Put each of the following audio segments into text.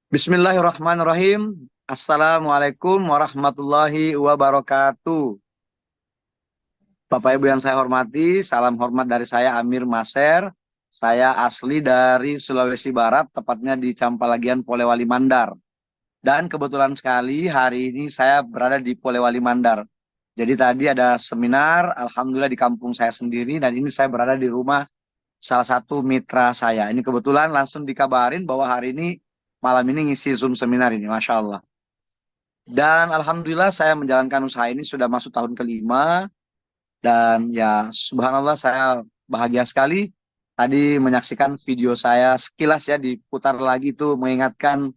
Bismillahirrahmanirrahim. Assalamualaikum warahmatullahi wabarakatuh. Bapak Ibu yang saya hormati, salam hormat dari saya Amir Maser. Saya asli dari Sulawesi Barat, tepatnya di Campalagian, Polewali Mandar. Dan kebetulan sekali hari ini saya berada di Polewali Mandar. Jadi tadi ada seminar, alhamdulillah di kampung saya sendiri, dan ini saya berada di rumah salah satu mitra saya. Ini kebetulan langsung dikabarin bahwa hari ini malam ini ngisi Zoom seminar ini, Masya Allah. Dan alhamdulillah saya menjalankan usaha ini sudah masuk tahun kelima. Dan ya subhanallah saya bahagia sekali tadi menyaksikan video saya sekilas ya diputar lagi itu mengingatkan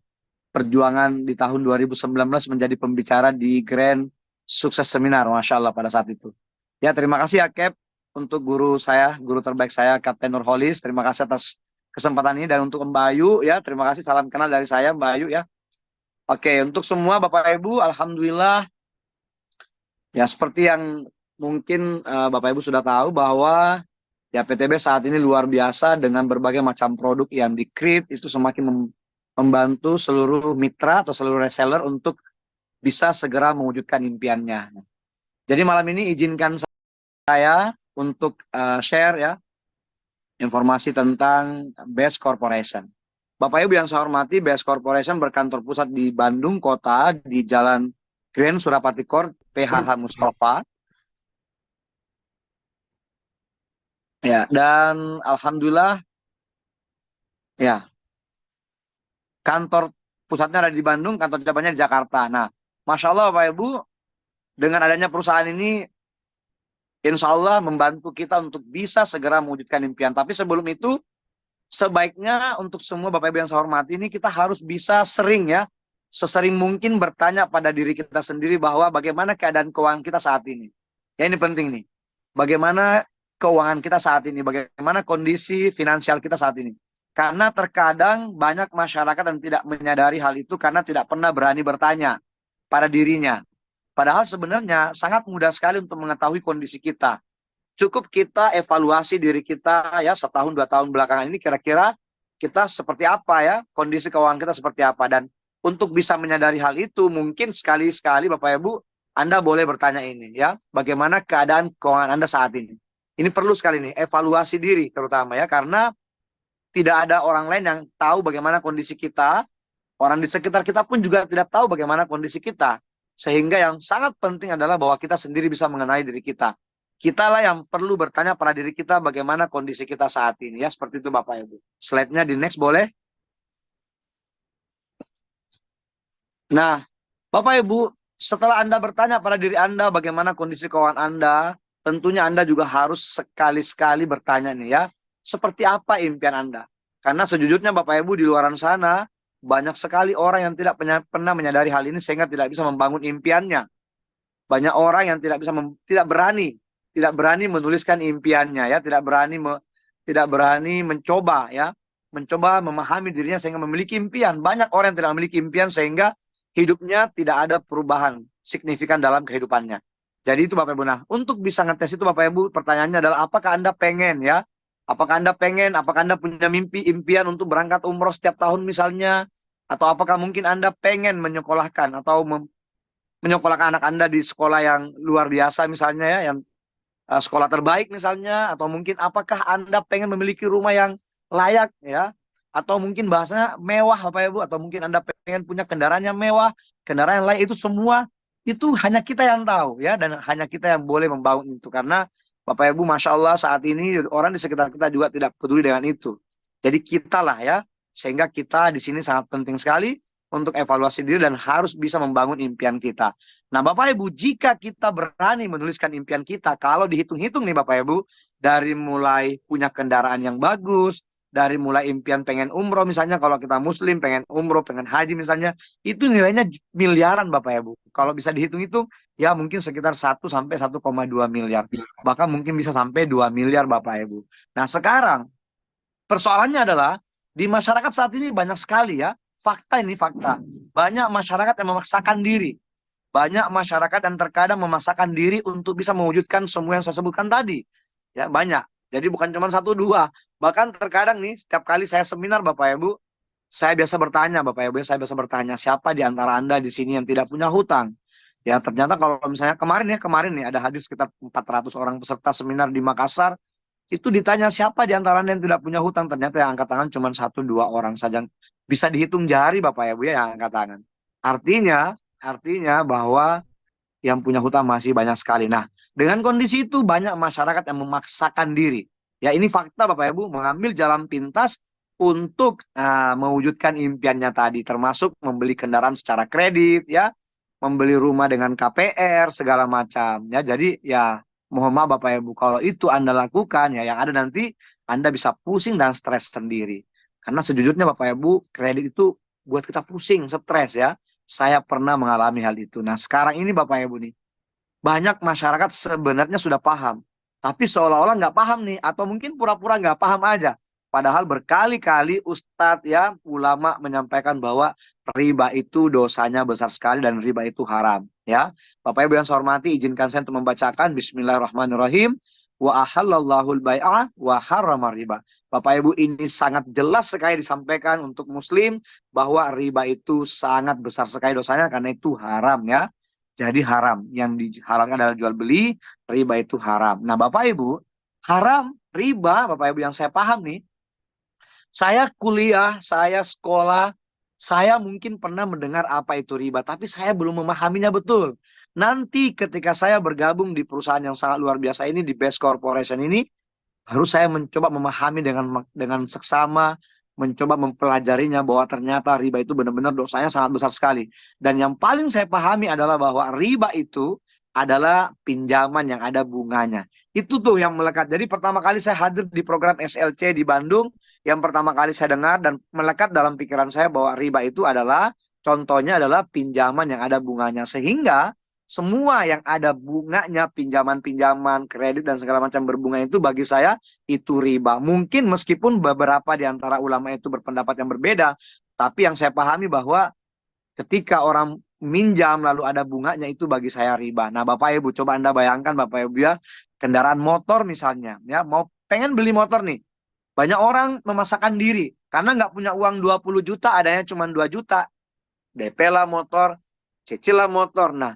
perjuangan di tahun 2019 menjadi pembicara di Grand Sukses Seminar, Masya Allah pada saat itu. Ya terima kasih ya Cap untuk guru saya, guru terbaik saya Kapten Nurholis. Terima kasih atas kesempatan ini dan untuk Mbak Ayu ya terima kasih salam kenal dari saya Mbak Ayu ya. Oke, untuk semua Bapak Ibu, Alhamdulillah, ya seperti yang mungkin Bapak Ibu sudah tahu bahwa ya PTB saat ini luar biasa dengan berbagai macam produk yang di-create itu semakin membantu seluruh mitra atau seluruh reseller untuk bisa segera mewujudkan impiannya. Jadi malam ini izinkan saya untuk share ya informasi tentang Best Corporation. Bapak Ibu yang saya hormati, Best Corporation berkantor pusat di Bandung Kota di Jalan Grand Surapati Court, PHH Mustafa. Ya, dan alhamdulillah ya, kantor pusatnya ada di Bandung, kantor cabangnya di Jakarta. Nah, Masya Allah Bapak Ibu, dengan adanya perusahaan ini insya Allah membantu kita untuk bisa segera mewujudkan impian. Tapi sebelum itu, sebaiknya untuk semua Bapak Ibu yang saya hormati ini kita harus bisa sering ya, sesering mungkin bertanya pada diri kita sendiri bahwa bagaimana keadaan keuangan kita saat ini. Ya ini penting nih. Bagaimana keuangan kita saat ini, bagaimana kondisi finansial kita saat ini. Karena terkadang banyak masyarakat yang tidak menyadari hal itu karena tidak pernah berani bertanya pada dirinya. Padahal sebenarnya sangat mudah sekali untuk mengetahui kondisi kita. Cukup kita evaluasi diri kita ya setahun 2 tahun belakangan ini kira-kira kita seperti apa ya, kondisi keuangan kita seperti apa. Dan untuk bisa menyadari hal itu mungkin sekali-sekali Bapak Ibu Anda boleh bertanya ini ya, bagaimana keadaan keuangan Anda saat ini. Ini perlu sekali nih evaluasi diri terutama ya, karena tidak ada orang lain yang tahu bagaimana kondisi kita. Orang di sekitar kita pun juga tidak tahu bagaimana kondisi kita. Sehingga yang sangat penting adalah bahwa kita sendiri bisa mengenali diri kita. Kitalah yang perlu bertanya pada diri kita bagaimana kondisi kita saat ini. Ya, seperti itu Bapak Ibu. Slide-nya di next boleh? Nah, Bapak Ibu, setelah Anda bertanya pada diri Anda bagaimana kondisi keuangan Anda, tentunya Anda juga harus sekali-sekali bertanya nih ya, seperti apa impian Anda? Karena sejujurnya Bapak Ibu di luaran sana, banyak sekali orang yang tidak pernah menyadari hal ini sehingga tidak bisa membangun impiannya. Banyak orang yang tidak berani menuliskan impiannya ya, tidak berani mencoba ya, mencoba memahami dirinya sehingga memiliki impian. Banyak orang yang tidak memiliki impian sehingga hidupnya tidak ada perubahan signifikan dalam kehidupannya. Jadi itu Bapak Ibu. Nah, untuk bisa ngetes itu Bapak Ibu, pertanyaannya adalah apakah Anda pengen ya? Apakah Anda punya mimpi, impian untuk berangkat umroh setiap tahun misalnya? Atau apakah mungkin Anda pengen menyekolahkan atau menyekolahkan anak Anda di sekolah yang luar biasa misalnya ya, yang sekolah terbaik misalnya, atau mungkin apakah Anda pengen memiliki rumah yang layak ya, atau mungkin bahasanya mewah Bapak Ibu, atau mungkin Anda pengen punya kendaraan yang mewah, kendaraan yang lain, itu semua itu hanya kita yang tahu ya, dan hanya kita yang boleh membangun itu. Karena Bapak Ibu Masya Allah saat ini orang di sekitar kita juga tidak peduli dengan itu. Jadi kita lah ya, sehingga kita di sini sangat penting sekali untuk evaluasi diri dan harus bisa membangun impian kita. Nah, Bapak Ibu, jika kita berani menuliskan impian kita, kalau dihitung-hitung nih Bapak Ibu, dari mulai punya kendaraan yang bagus, dari mulai impian pengen umroh misalnya, kalau kita muslim pengen umroh, pengen haji misalnya, itu nilainya miliaran Bapak Ibu. Kalau bisa dihitung-hitung, ya mungkin sekitar 1 sampai 1,2 miliar. Bahkan mungkin bisa sampai 2 miliar Bapak Ibu. Nah, sekarang persoalannya adalah di masyarakat saat ini banyak sekali ya, fakta ini fakta. Banyak masyarakat yang memaksakan diri. Banyak masyarakat yang terkadang memaksakan diri untuk bisa mewujudkan semua yang saya sebutkan tadi. Ya, banyak. Jadi bukan cuma satu dua. Bahkan terkadang nih, setiap kali saya seminar Bapak Ibu, Saya biasa bertanya, Bapak Ibu, saya biasa bertanya, siapa di antara Anda di sini yang tidak punya hutang? Ya, ternyata kalau misalnya kemarin nih ada hadis sekitar 400 orang peserta seminar di Makassar, itu ditanya siapa di antara Anda yang tidak punya hutang? Ternyata yang angkat tangan cuma satu dua orang saja. Bisa dihitung jari Bapak Ibu ya yang angkat tangan. Artinya, artinya bahwa yang punya hutang masih banyak sekali. Nah, dengan kondisi itu banyak masyarakat yang memaksakan diri. Ya, ini fakta Bapak Ibu, mengambil jalan pintas untuk mewujudkan impiannya tadi, termasuk membeli kendaraan secara kredit, ya, membeli rumah dengan KPR, segala macam. Ya, jadi ya mohon maaf Bapak Ibu, kalau itu Anda lakukan, ya yang ada nanti Anda bisa pusing dan stres sendiri. Karena sejujurnya Bapak Ibu, kredit itu buat kita pusing, stres ya. Saya pernah mengalami hal itu. Nah, sekarang ini Bapak Ibu nih, banyak masyarakat sebenarnya sudah paham, tapi seolah-olah nggak paham nih, atau mungkin pura-pura nggak paham aja. Padahal berkali-kali Ustadz ya, ulama menyampaikan bahwa riba itu dosanya besar sekali dan riba itu haram. Ya, Bapak Ibu yang saya hormati, izinkan saya untuk membacakan Bismillahirrahmanirrahim. Wa ahallallahu al-bai'ah wa harrama riba. Bapak Ibu, ini sangat jelas sekali disampaikan untuk Muslim bahwa riba itu sangat besar sekali dosanya karena itu haram ya. Jadi haram. Yang dihalalkan adalah jual beli, riba itu haram. Nah, Bapak Ibu, haram, riba, Bapak Ibu yang saya paham nih, saya kuliah, saya sekolah, saya mungkin pernah mendengar apa itu riba, tapi saya belum memahaminya betul. Nanti ketika saya bergabung di perusahaan yang sangat luar biasa ini, di Best Corporation ini, harus saya mencoba memahami dengan seksama, mencoba mempelajarinya bahwa ternyata riba itu benar-benar dosanya sangat besar sekali. Dan yang paling saya pahami adalah bahwa riba itu adalah pinjaman yang ada bunganya. Itu tuh yang melekat. Jadi pertama kali saya hadir di program SLC di Bandung, yang pertama kali saya dengar dan melekat dalam pikiran saya bahwa riba itu adalah, contohnya adalah pinjaman yang ada bunganya. Sehingga semua yang ada bunganya, pinjaman-pinjaman, kredit dan segala macam berbunga itu bagi saya itu riba. Mungkin meskipun beberapa di antara ulama itu berpendapat yang berbeda, tapi yang saya pahami bahwa ketika orang minjam lalu ada bunganya itu bagi saya riba. Nah, Bapak Ibu coba Anda bayangkan Bapak Ibu ya, kendaraan motor misalnya, ya mau pengen beli motor nih. Banyak orang memaksakan diri karena nggak punya uang 20 juta, adanya cuma 2 juta. DP lah motor, cicil lah motor. Nah,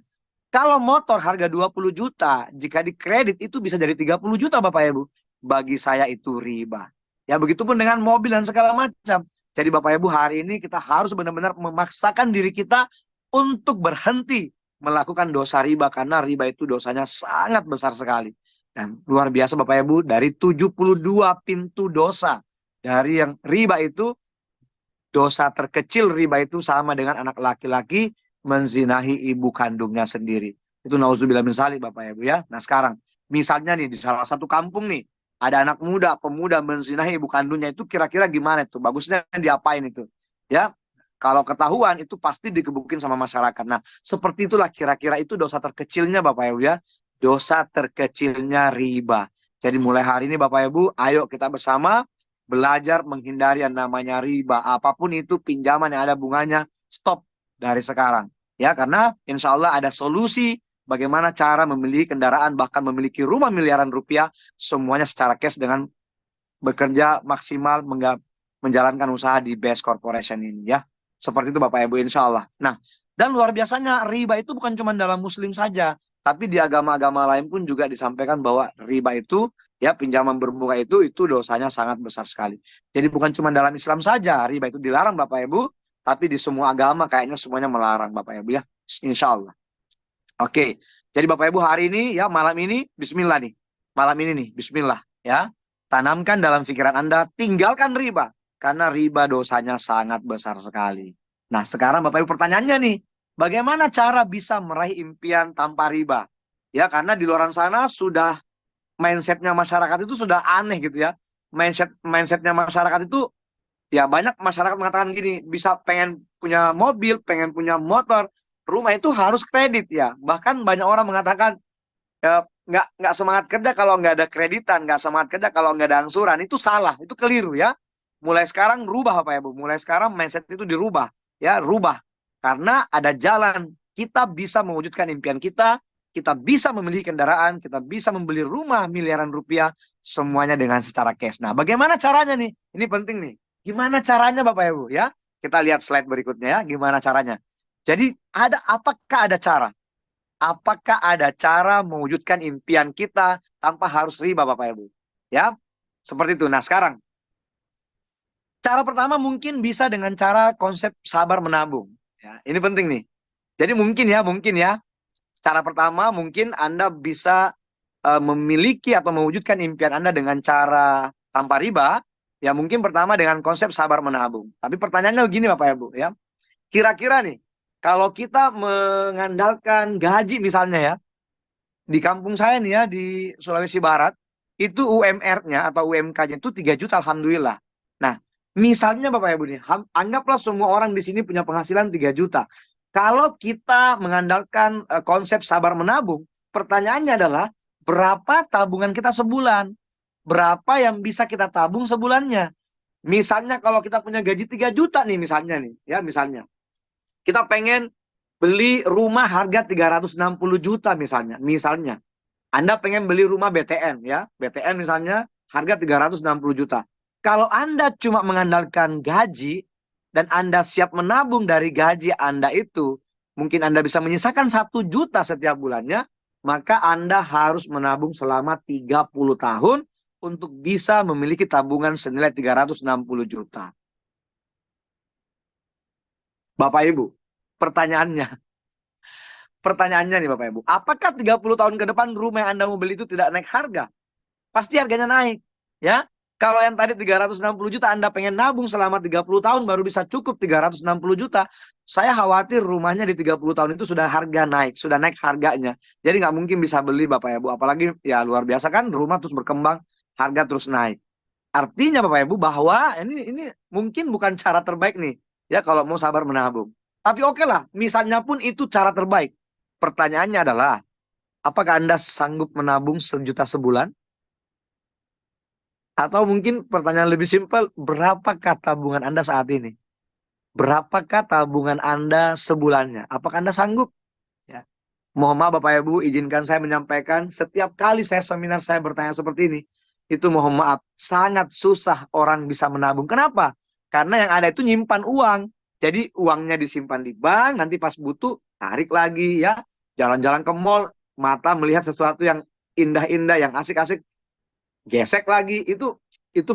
kalau motor harga 20 juta, jika dikredit itu bisa jadi 30 juta Bapak Ibu. Bagi saya itu riba. Ya begitupun dengan mobil dan segala macam. Jadi Bapak Ibu, hari ini kita harus benar-benar memaksakan diri kita untuk berhenti melakukan dosa riba. Karena riba itu dosanya sangat besar sekali. Dan luar biasa Bapak Ibu, dari 72 pintu dosa. Dari yang riba itu, dosa terkecil riba itu sama dengan anak laki-laki menzinahi ibu kandungnya sendiri. Itu nauzubillah min dzalik Bapak Ibu ya. Nah, sekarang misalnya nih di salah satu kampung nih ada anak muda, pemuda menzinahi ibu kandungnya, itu kira-kira gimana itu? Bagusnya diapain itu? Ya. Kalau ketahuan itu pasti digebukin sama masyarakat. Nah, seperti itulah kira-kira itu dosa terkecilnya Bapak Ibu ya. Dosa terkecilnya riba. Jadi mulai hari ini Bapak Ibu, ayo kita bersama belajar menghindari yang namanya riba. Apapun itu pinjaman yang ada bunganya, stop dari sekarang. Ya, karena insya Allah ada solusi bagaimana cara memiliki kendaraan, bahkan memiliki rumah miliaran rupiah, semuanya secara cash dengan bekerja maksimal menjalankan usaha di Best Corporation ini ya. Seperti itu Bapak Ibu insya Allah. Nah, dan luar biasanya riba itu bukan cuma dalam muslim saja, tapi di agama-agama lain pun juga disampaikan bahwa riba itu ya pinjaman berbunga itu dosanya sangat besar sekali. Jadi bukan cuma dalam Islam saja riba itu dilarang Bapak Ibu, tapi di semua agama kayaknya semuanya melarang Bapak Ibu ya. Insya Allah. Oke. Jadi Bapak Ibu hari ini ya malam ini Bismillah nih. Malam ini nih Bismillah ya. Tanamkan dalam pikiran Anda, tinggalkan riba. Karena riba dosanya sangat besar sekali. Nah sekarang Bapak Ibu pertanyaannya nih, bagaimana cara bisa meraih impian tanpa riba? Ya karena di luar sana sudah mindsetnya masyarakat itu sudah aneh gitu ya. Mindsetnya masyarakat itu ya banyak masyarakat mengatakan gini, bisa pengen punya mobil, pengen punya motor, rumah itu harus kredit ya. Bahkan banyak orang mengatakan ya, nggak semangat kerja kalau nggak ada kreditan, nggak semangat kerja kalau nggak ada angsuran. Itu salah, itu keliru ya. Mulai sekarang rubah apa ya Bu? Mulai sekarang mindset itu dirubah ya, rubah. Karena ada jalan, kita bisa mewujudkan impian kita bisa memiliki kendaraan, kita bisa membeli rumah miliaran rupiah, semuanya dengan secara cash. Nah, bagaimana caranya nih? Ini penting nih. Gimana caranya Bapak Ibu ya? Kita lihat slide berikutnya ya, gimana caranya. Jadi apakah ada cara? Apakah ada cara mewujudkan impian kita tanpa harus riba, Bapak Ibu? Ya, seperti itu. Nah, sekarang cara pertama mungkin bisa dengan cara konsep sabar menabung. Ya, ini penting nih. Jadi mungkin ya, cara pertama mungkin Anda bisa memiliki atau mewujudkan impian Anda dengan cara tanpa riba. Ya mungkin pertama dengan konsep sabar menabung. Tapi pertanyaannya begini Bapak Ibu ya. Kira-kira nih, kalau kita mengandalkan gaji misalnya ya, di kampung saya nih ya, di Sulawesi Barat, itu UMR-nya atau UMK-nya itu 3 juta Alhamdulillah. Nah, misalnya Bapak Ibu nih, anggaplah semua orang di sini punya penghasilan 3 juta. Kalau kita mengandalkan konsep sabar menabung, pertanyaannya adalah berapa tabungan kita sebulan? Berapa yang bisa kita tabung sebulannya? Misalnya kalau kita punya gaji 3 juta nih misalnya nih, ya misalnya. Kita pengen beli rumah harga 360 juta misalnya. Misalnya. Anda pengen beli rumah BTN ya. BTN misalnya harga 360 juta. Kalau Anda cuma mengandalkan gaji dan Anda siap menabung dari gaji Anda itu, mungkin Anda bisa menyisakan 1 juta setiap bulannya, maka Anda harus menabung selama 30 tahun untuk bisa memiliki tabungan senilai 360 juta. Bapak Ibu, pertanyaannya, pertanyaannya nih Bapak Ibu, apakah 30 tahun ke depan rumah yang Anda mau beli itu tidak naik harga? Pasti harganya naik. Ya, kalau yang tadi 360 juta Anda pengen nabung selama 30 tahun baru bisa cukup 360 juta. Saya khawatir rumahnya di 30 tahun itu sudah harga naik, sudah naik harganya. Jadi nggak mungkin bisa beli Bapak Ibu. Apalagi ya luar biasa kan rumah terus berkembang, harga terus naik. Artinya Bapak Ibu bahwa ini mungkin bukan cara terbaik nih. Ya kalau mau sabar menabung. Tapi oke lah, misalnya pun itu cara terbaik. Pertanyaannya adalah, apakah Anda sanggup menabung 1 juta sebulan? Atau mungkin pertanyaan lebih simpel, berapakah tabungan Anda saat ini? Berapakah tabungan Anda sebulannya? Apakah Anda sanggup? Ya. Mohon maaf Bapak Ibu, izinkan saya menyampaikan, setiap kali saya seminar saya bertanya seperti ini, itu mohon maaf, sangat susah orang bisa menabung. Kenapa? Karena yang ada itu nyimpan uang. Jadi uangnya disimpan di bank, nanti pas butuh, tarik lagi ya. Jalan-jalan ke mall, mata melihat sesuatu yang indah-indah, yang asik-asik, gesek lagi. Itu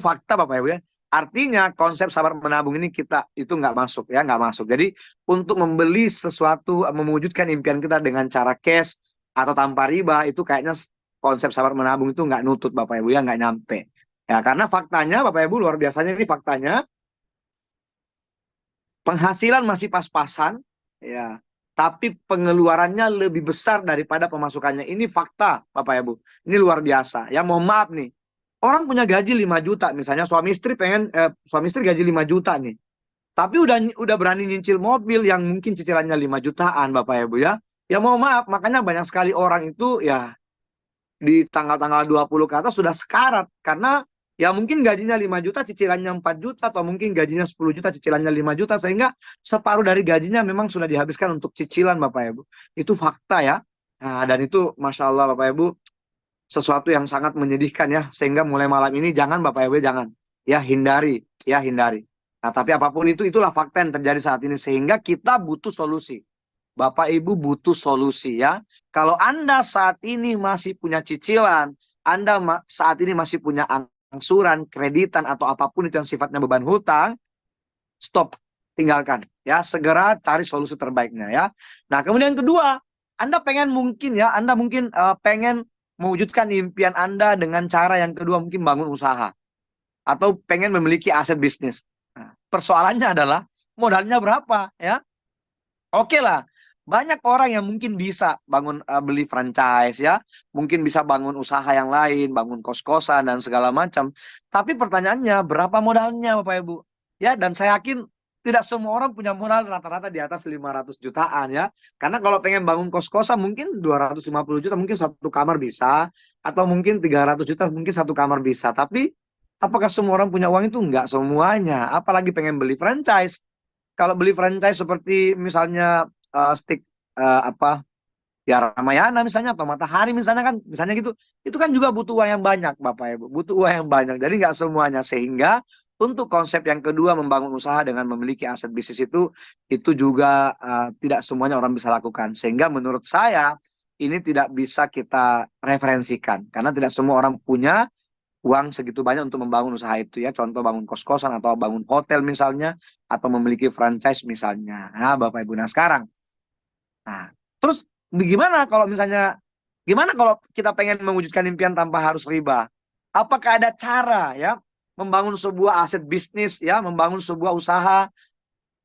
fakta Bapak Ibu ya. Artinya konsep sabar menabung ini kita itu nggak masuk ya, nggak masuk. Jadi untuk membeli sesuatu, mewujudkan impian kita dengan cara cash atau tanpa riba itu kayaknya konsep sabar menabung itu nggak nutut Bapak Ibu ya, nggak nyampe. Ya karena faktanya Bapak Ibu luar biasanya ini faktanya penghasilan masih pas-pasan ya, tapi pengeluarannya lebih besar daripada pemasukannya. Ini fakta Bapak Ibu. Ini luar biasa. Ya mohon maaf nih. Orang punya gaji 5 juta misalnya suami istri gaji 5 juta nih. Tapi udah berani nyicil mobil yang mungkin cicilannya 5 jutaan Bapak Ibu ya. Ya mohon maaf, makanya banyak sekali orang itu ya di tanggal-tanggal 20 ke atas sudah sekarat karena ya mungkin gajinya 5 juta cicilannya 4 juta atau mungkin gajinya 10 juta cicilannya 5 juta sehingga separuh dari gajinya memang sudah dihabiskan untuk cicilan Bapak Ibu. Itu fakta ya. Nah, dan itu Masya Allah Bapak Ibu sesuatu yang sangat menyedihkan ya sehingga mulai malam ini jangan Bapak Ibu jangan ya hindari. Nah, tapi apapun itu itulah fakta yang terjadi saat ini sehingga kita butuh solusi. Bapak Ibu butuh solusi ya. Kalau Anda saat ini masih punya cicilan, Anda saat ini masih punya angsuran, kreditan atau apapun itu yang sifatnya beban hutang, stop, tinggalkan ya, segera cari solusi terbaiknya ya. Nah, kemudian yang kedua, Anda mungkin pengen mewujudkan impian Anda dengan cara yang kedua mungkin bangun usaha atau pengen memiliki aset bisnis. Nah, persoalannya adalah modalnya berapa ya? Oke lah, banyak orang yang mungkin bisa bangun beli franchise ya, mungkin bisa bangun usaha yang lain, bangun kos-kosan dan segala macam. Tapi pertanyaannya berapa modalnya Bapak Ibu? Ya, dan saya yakin tidak semua orang punya modal rata-rata di atas 500 jutaan ya. Karena kalau pengen bangun kos-kosan mungkin 250 juta mungkin satu kamar bisa, atau mungkin 300 juta mungkin satu kamar bisa. Tapi apakah semua orang punya uang itu? Enggak semuanya. Apalagi pengen beli franchise. Kalau beli franchise seperti misalnya stick apa ya Ramayana misalnya atau Matahari misalnya kan, misalnya gitu, itu kan juga butuh uang yang banyak Bapak Ibu, butuh uang yang banyak. Jadi nggak semuanya, sehingga untuk konsep yang kedua membangun usaha dengan memiliki aset bisnis itu juga tidak semuanya orang bisa lakukan. Sehingga menurut saya ini tidak bisa kita referensikan karena tidak semua orang punya uang segitu banyak untuk membangun usaha itu ya. Contoh bangun kos-kosan atau bangun hotel misalnya, atau memiliki franchise misalnya. Nah, Bapak Ibu, nah sekarang, nah terus gimana kalau misalnya, gimana kalau kita pengen mewujudkan impian tanpa harus riba? Apakah ada cara ya membangun sebuah aset bisnis ya, membangun sebuah usaha,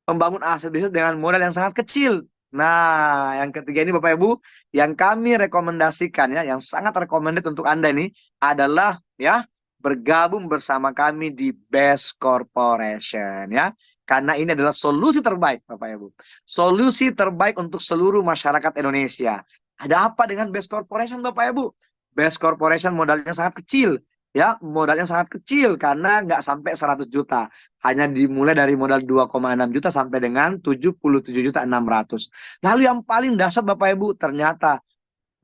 membangun aset bisnis dengan modal yang sangat kecil? Nah, yang ketiga ini Bapak Ibu, yang kami rekomendasikan ya, yang sangat recommended untuk Anda ini adalah ya bergabung bersama kami di Best Corporation ya. Karena ini adalah solusi terbaik Bapak Ibu. Solusi terbaik untuk seluruh masyarakat Indonesia. Ada apa dengan Best Corporation Bapak Ibu? Best Corporation modalnya sangat kecil. Ya, modalnya sangat kecil karena nggak sampai 100 juta. Hanya dimulai dari modal 2,6 juta sampai dengan 77.600.000. Lalu yang paling dahsyat Bapak Ibu, ternyata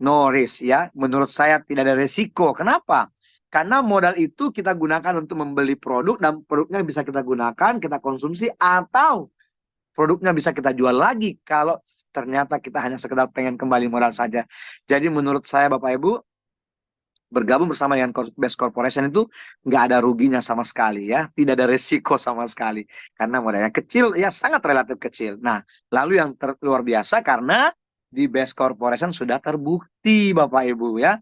no risk ya. Menurut saya tidak ada resiko. Kenapa? Karena modal itu kita gunakan untuk membeli produk dan produknya bisa kita gunakan, kita konsumsi, atau produknya bisa kita jual lagi kalau ternyata kita hanya sekedar pengen kembali modal saja. Jadi menurut saya Bapak Ibu, bergabung bersama dengan Best Corporation itu nggak ada ruginya sama sekali ya, tidak ada resiko sama sekali karena modalnya kecil ya, sangat relatif kecil. Nah, lalu yang luar biasa karena di Best Corporation sudah terbukti Bapak Ibu ya.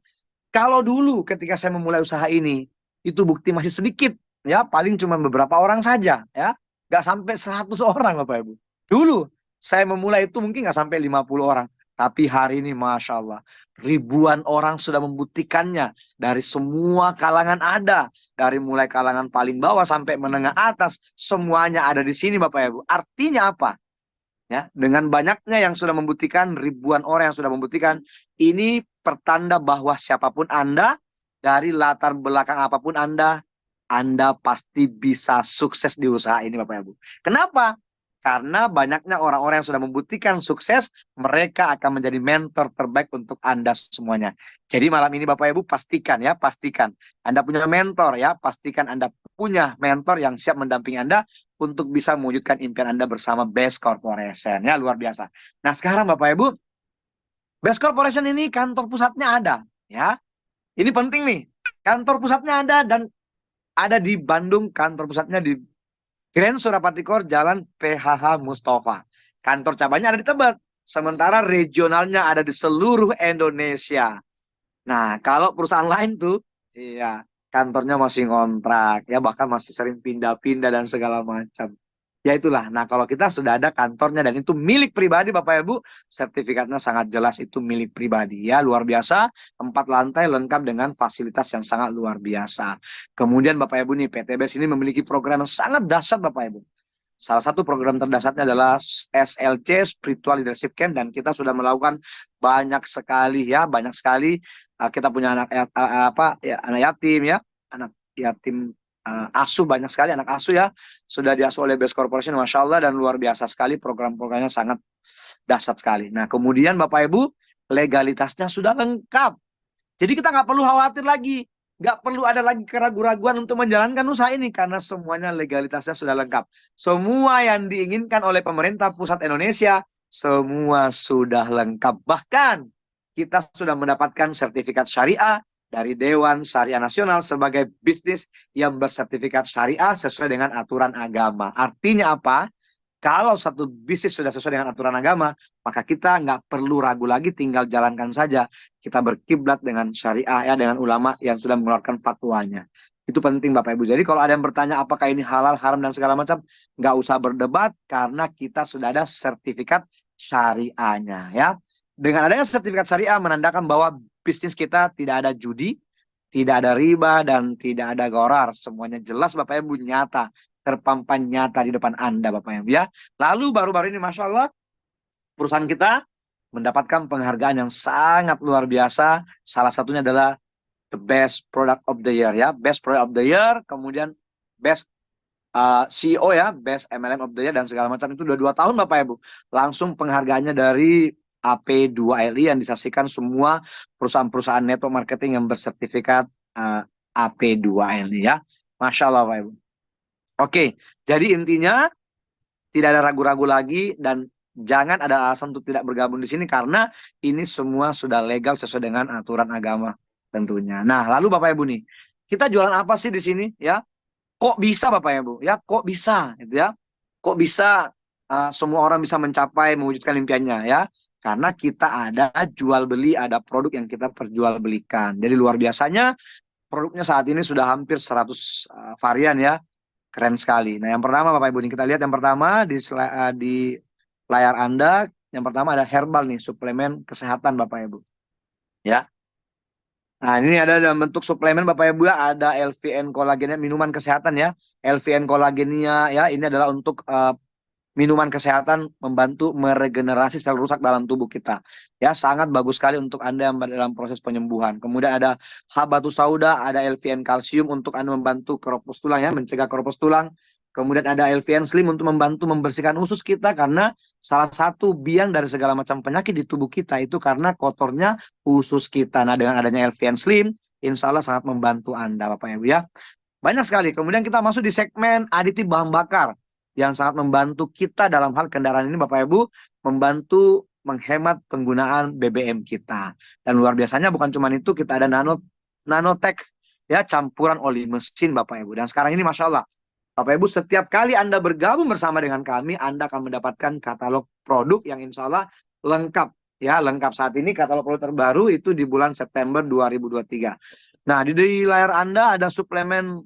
Kalau dulu ketika saya memulai usaha ini itu bukti masih sedikit ya, paling cuma beberapa orang saja ya, nggak sampai 100 orang Bapak Ibu. Dulu saya memulai itu mungkin nggak sampai 50 orang. Tapi hari ini Masya Allah, ribuan orang sudah membuktikannya. Dari semua kalangan ada. Dari mulai kalangan paling bawah sampai menengah atas. Semuanya ada di sini Bapak Ibu. Artinya apa? Ya, dengan banyaknya yang sudah membuktikan, ribuan orang yang sudah membuktikan, ini pertanda bahwa siapapun Anda, dari latar belakang apapun Anda pasti bisa sukses di usaha ini Bapak Ibu. Kenapa? Karena banyaknya orang-orang yang sudah membuktikan sukses, mereka akan menjadi mentor terbaik untuk Anda semuanya. Jadi malam ini Bapak Ibu pastikan ya, pastikan Anda punya mentor ya, pastikan Anda punya mentor yang siap mendampingi Anda untuk bisa mewujudkan impian Anda bersama Best Corporation ya, luar biasa. Nah, sekarang Bapak Ibu, Best Corporation ini kantor pusatnya ada ya. Ini penting nih. Kantor pusatnya ada dan ada di Bandung, kantor pusatnya di Grand Surapatikor, Jalan PHH Mustafa. Kantor cabangnya ada di Tebet. Sementara regionalnya ada di seluruh Indonesia. Nah, kalau perusahaan lain tuh, iya, kantornya masih ngontrak, ya bahkan masih sering pindah-pindah dan segala macam. Ya itulah. Nah, kalau kita sudah ada kantornya dan itu milik pribadi, Bapak Ibu, sertifikatnya sangat jelas itu milik pribadi. Ya, luar biasa. 4 lantai lengkap dengan fasilitas yang sangat luar biasa. Kemudian Bapak Ibu nih, PTBS ini memiliki program yang sangat dahsyat Bapak Ibu. Salah satu program terdahsyatnya adalah SLC Spiritual Leadership Camp, dan kita sudah melakukan banyak sekali ya, banyak sekali. Kita punya anak apa ya, anak yatim ya, anak yatim asuh, banyak sekali anak asuh ya, sudah diasuh oleh Best Corporation, Masya Allah, dan luar biasa sekali program-programnya, sangat dahsyat sekali. Nah, kemudian Bapak Ibu, legalitasnya sudah lengkap. Jadi kita nggak perlu khawatir lagi, nggak perlu ada lagi keraguan-raguan untuk menjalankan usaha ini karena semuanya legalitasnya sudah lengkap. Semua yang diinginkan oleh pemerintah pusat Indonesia semua sudah lengkap. Bahkan kita sudah mendapatkan sertifikat syariah dari Dewan Syariah Nasional sebagai bisnis yang bersertifikat syariah sesuai dengan aturan agama. Artinya apa? Kalau satu bisnis sudah sesuai dengan aturan agama, maka kita nggak perlu ragu lagi, tinggal jalankan saja. Kita berkiblat dengan syariah ya, dengan ulama yang sudah mengeluarkan fatwanya. Itu penting Bapak Ibu. Jadi kalau ada yang bertanya apakah ini halal, haram, dan segala macam, nggak usah berdebat karena kita sudah ada sertifikat syariahnya ya. Dengan adanya sertifikat syariah menandakan bahwa bisnis kita tidak ada judi, tidak ada riba, dan tidak ada gharar. Semuanya jelas Bapak Ibu, nyata, terpampang nyata di depan Anda Bapak Ibu ya. Lalu baru-baru ini Masya Allah, perusahaan kita mendapatkan penghargaan yang sangat luar biasa. Salah satunya adalah the best product of the year ya, best product of the year, kemudian best CEO ya, best MLM of the year, dan segala macam. Itu udah 2 tahun Bapak Ibu. Langsung penghargaannya dari AP2LI yang disaksikan semua perusahaan-perusahaan network marketing yang bersertifikat AP2LI ya. Masya Allah Bapak Ibu. Oke, jadi intinya tidak ada ragu-ragu lagi dan jangan ada alasan untuk tidak bergabung di sini karena ini semua sudah legal sesuai dengan aturan agama tentunya. Nah, lalu Bapak Ibu nih, kita jualan apa sih di sini ya? Kok bisa Bapak Ibu? Ya, kok bisa gitu ya? Kok bisa semua orang bisa mencapai mewujudkan impiannya ya? Karena kita ada jual beli, ada produk yang kita perjualbelikan. Jadi luar biasanya produknya saat ini sudah hampir 100 varian ya. Keren sekali. Nah, yang pertama Bapak Ibu nih kita lihat yang pertama di layar Anda, yang pertama ada herbal nih, suplemen kesehatan Bapak Ibu. Ya. Nah, ini ada dalam bentuk suplemen Bapak Ibu ya, ada LVN kolagennya, minuman kesehatan ya. LVN kolagennya ya, ini adalah untuk minuman kesehatan membantu meregenerasi sel rusak dalam tubuh kita. Ya, sangat bagus sekali untuk Anda yang dalam proses penyembuhan. Kemudian ada habatus sauda, ada LVN kalsium untuk Anda membantu keropos tulang ya, mencegah keropos tulang. Kemudian ada LVN slim untuk membantu membersihkan usus kita karena salah satu biang dari segala macam penyakit di tubuh kita itu karena kotornya usus kita. Nah, dengan adanya LVN slim, insya Allah sangat membantu Anda Bapak Ibu ya. Banyak sekali. Kemudian kita masuk di segmen aditif bahan bakar yang sangat membantu kita dalam hal kendaraan ini Bapak Ibu, membantu menghemat penggunaan BBM kita. Dan luar biasanya bukan cuma itu, kita ada nanotech ya, campuran oli mesin Bapak Ibu. Dan sekarang ini Masya Allah, Bapak Ibu setiap kali Anda bergabung bersama dengan kami, Anda akan mendapatkan katalog produk yang insya Allah lengkap. Ya, lengkap saat ini katalog produk terbaru itu di bulan September 2023. Nah, di layar Anda ada suplemen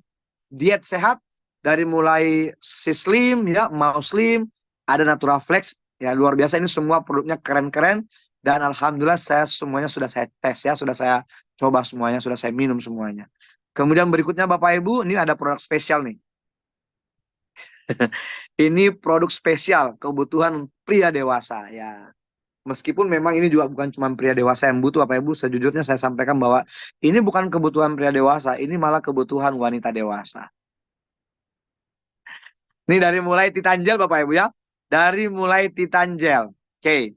diet sehat dari mulai Sislim ya, Mau Slim, ada Natura Flex ya, luar biasa ini semua produknya keren-keren dan alhamdulillah semuanya sudah saya tes ya, sudah saya coba semuanya, sudah saya minum semuanya. Kemudian berikutnya Bapak Ibu, ini ada produk spesial nih. Ini produk spesial kebutuhan pria dewasa ya. Meskipun memang ini juga bukan cuma pria dewasa yang butuh Bapak Ibu, sejujurnya saya sampaikan bahwa ini bukan kebutuhan pria dewasa, ini malah kebutuhan wanita dewasa. Ini dari mulai Titanjel Bapak Ibu ya. Dari mulai Titanjel. Oke.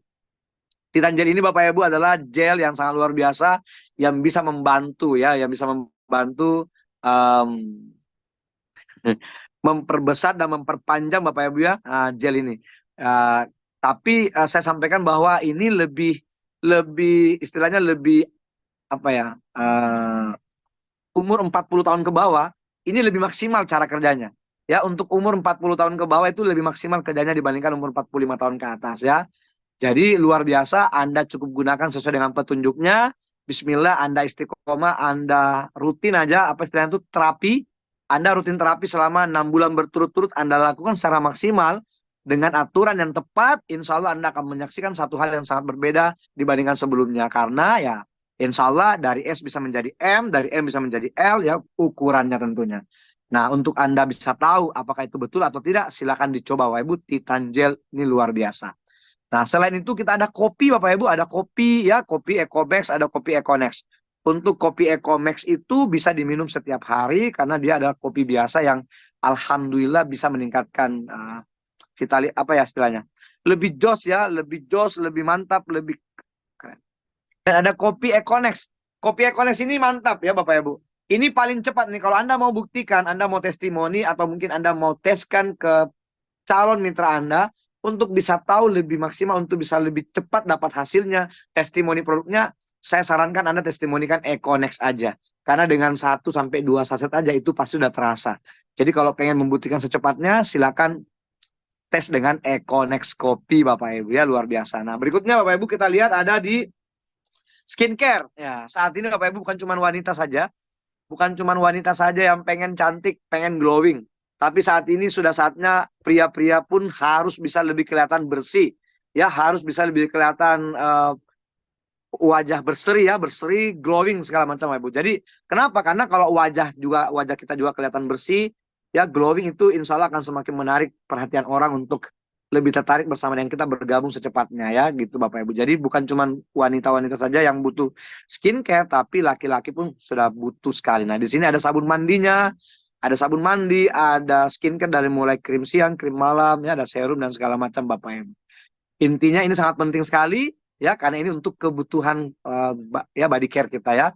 Titanjel ini Bapak Ibu adalah gel yang sangat luar biasa yang bisa membantu ya, yang bisa membantu um, memperbesar dan memperpanjang Bapak Ibu ya gel ini. Tapi saya sampaikan bahwa ini lebih istilahnya lebih apa ya? Umur 40 tahun ke bawah ini lebih maksimal cara kerjanya. Ya, untuk umur 40 tahun ke bawah itu lebih maksimal kerjanya dibandingkan umur 45 tahun ke atas ya. Jadi luar biasa, Anda cukup gunakan sesuai dengan petunjuknya. Bismillah, Anda istiqomah, Anda rutin aja, apa istilahnya itu terapi. Anda rutin terapi selama 6 bulan berturut-turut, Anda lakukan secara maksimal dengan aturan yang tepat, insya Allah Anda akan menyaksikan satu hal yang sangat berbeda dibandingkan sebelumnya. Karena ya, insya Allah dari S bisa menjadi M, dari M bisa menjadi L, ya ukurannya tentunya. Nah, untuk Anda bisa tahu apakah itu betul atau tidak, silakan dicoba Bapak Ibu, Titan Gel ini luar biasa. Nah, selain itu kita ada kopi Bapak Ibu, ada kopi ya, kopi Ecomax, ada kopi Econex. Untuk kopi Ecomax itu bisa diminum setiap hari karena dia adalah kopi biasa yang alhamdulillah bisa meningkatkan kita lihat apa ya istilahnya. Lebih jos ya, lebih jos, lebih mantap, lebih keren. Dan ada kopi Econex. Kopi Econex ini mantap ya Bapak Ibu. Ini paling cepat nih kalau Anda mau buktikan, Anda mau testimoni atau mungkin Anda mau teskan ke calon mitra Anda untuk bisa tahu lebih maksimal, untuk bisa lebih cepat dapat hasilnya, testimoni produknya, saya sarankan Anda testimonikan Econex aja. Karena dengan 1 sampai 2 saset aja itu pasti sudah terasa. Jadi kalau pengen membuktikan secepatnya, silakan tes dengan Econex Kopi Bapak Ibu ya, luar biasa. Nah, berikutnya Bapak Ibu kita lihat ada di skincare. Ya, saat ini Bapak Ibu bukan cuma wanita saja, bukan cuma wanita saja yang pengen cantik, pengen glowing. Tapi saat ini sudah saatnya pria-pria pun harus bisa lebih kelihatan bersih. Ya, harus bisa lebih kelihatan wajah berseri ya, berseri, glowing segala macam Ibu. Jadi, kenapa? Karena kalau wajah kita juga kelihatan bersih, ya glowing itu insya Allah akan semakin menarik perhatian orang untuk lebih tertarik bersama dengan kita bergabung secepatnya ya gitu Bapak Ibu. Jadi bukan cuma wanita-wanita saja yang butuh skincare, tapi laki-laki pun sudah butuh sekali. Nah, di sini ada sabun mandinya, ada sabun mandi, ada skincare dari mulai krim siang, krim malam, ya ada serum dan segala macam Bapak Ibu. Intinya ini sangat penting sekali ya, karena ini untuk kebutuhan ya body care kita ya,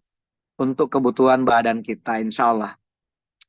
untuk kebutuhan badan kita insya Allah.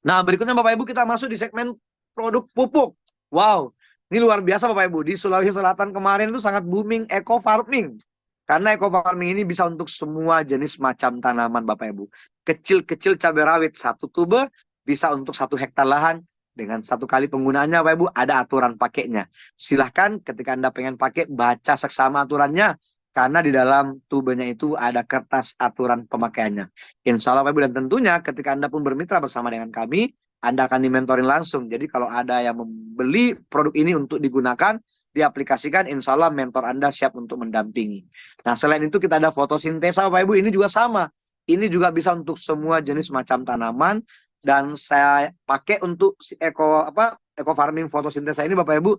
Nah, berikutnya Bapak Ibu kita masuk di segmen produk pupuk. Wow, ini luar biasa Bapak Ibu. Di Sulawesi Selatan kemarin itu sangat booming eco farming. Karena eco farming ini bisa untuk semua jenis macam tanaman Bapak Ibu. Kecil-kecil cabai rawit satu tube bisa untuk 1 hektar lahan. Dengan 1 kali penggunaannya Bapak Ibu ada aturan pakainya. Silahkan ketika Anda pengen pakai baca seksama aturannya. Karena di dalam tubenya itu ada kertas aturan pemakaiannya. Insya Allah Bapak Ibu, dan tentunya ketika Anda pun bermitra bersama dengan kami, Anda akan dimentorin langsung. Jadi kalau ada yang membeli produk ini untuk digunakan, diaplikasikan, insya Allah mentor Anda siap untuk mendampingi. Nah, selain itu kita ada fotosintesa Bapak Ibu, ini juga sama. Ini juga bisa untuk semua jenis macam tanaman, dan saya pakai untuk eco farming fotosintesa ini Bapak Ibu,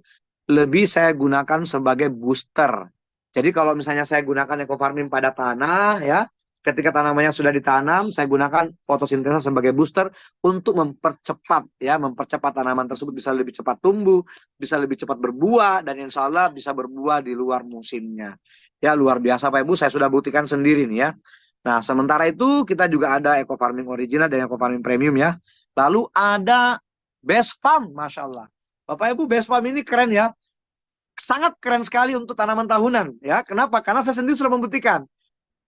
lebih saya gunakan sebagai booster. Jadi kalau misalnya saya gunakan eco farming pada tanah ya, ketika tanamannya sudah ditanam, saya gunakan fotosintesa sebagai booster untuk mempercepat tanaman tersebut bisa lebih cepat tumbuh, bisa lebih cepat berbuah, dan insya Allah bisa berbuah di luar musimnya. Ya, luar biasa Pak Ibu, saya sudah buktikan sendiri nih ya. Nah, sementara itu kita juga ada eco farming original dan eco farming premium ya. Lalu ada best farm, Masya Allah. Bapak Ibu, best farm ini keren ya. Sangat keren sekali untuk tanaman tahunan ya. Kenapa? Karena saya sendiri sudah membuktikan.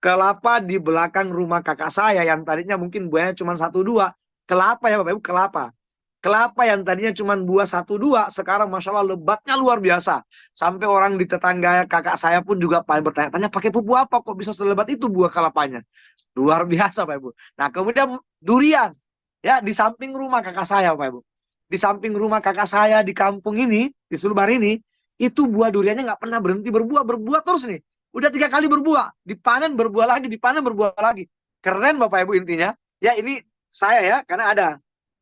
Kelapa di belakang rumah kakak saya yang tadinya mungkin buahnya cuma 1 2, kelapa ya Bapak Ibu, kelapa. Kelapa yang tadinya cuma buah 1 2, sekarang Masya Allah lebatnya luar biasa. Sampai orang di tetangga kakak saya pun juga bertanya-tanya, pakai pupuk apa kok bisa selebat itu buah kelapanya. Luar biasa Bapak Ibu. Nah, kemudian durian ya di samping rumah kakak saya Bapak Ibu. Di samping rumah kakak saya di kampung ini, di Sulbar ini, itu buah duriannya nggak pernah berhenti berbuah, berbuah terus nih. Udah 3 kali berbuah, dipanen berbuah lagi, dipanen berbuah lagi. Keren Bapak Ibu intinya. Ya ini saya ya, karena ada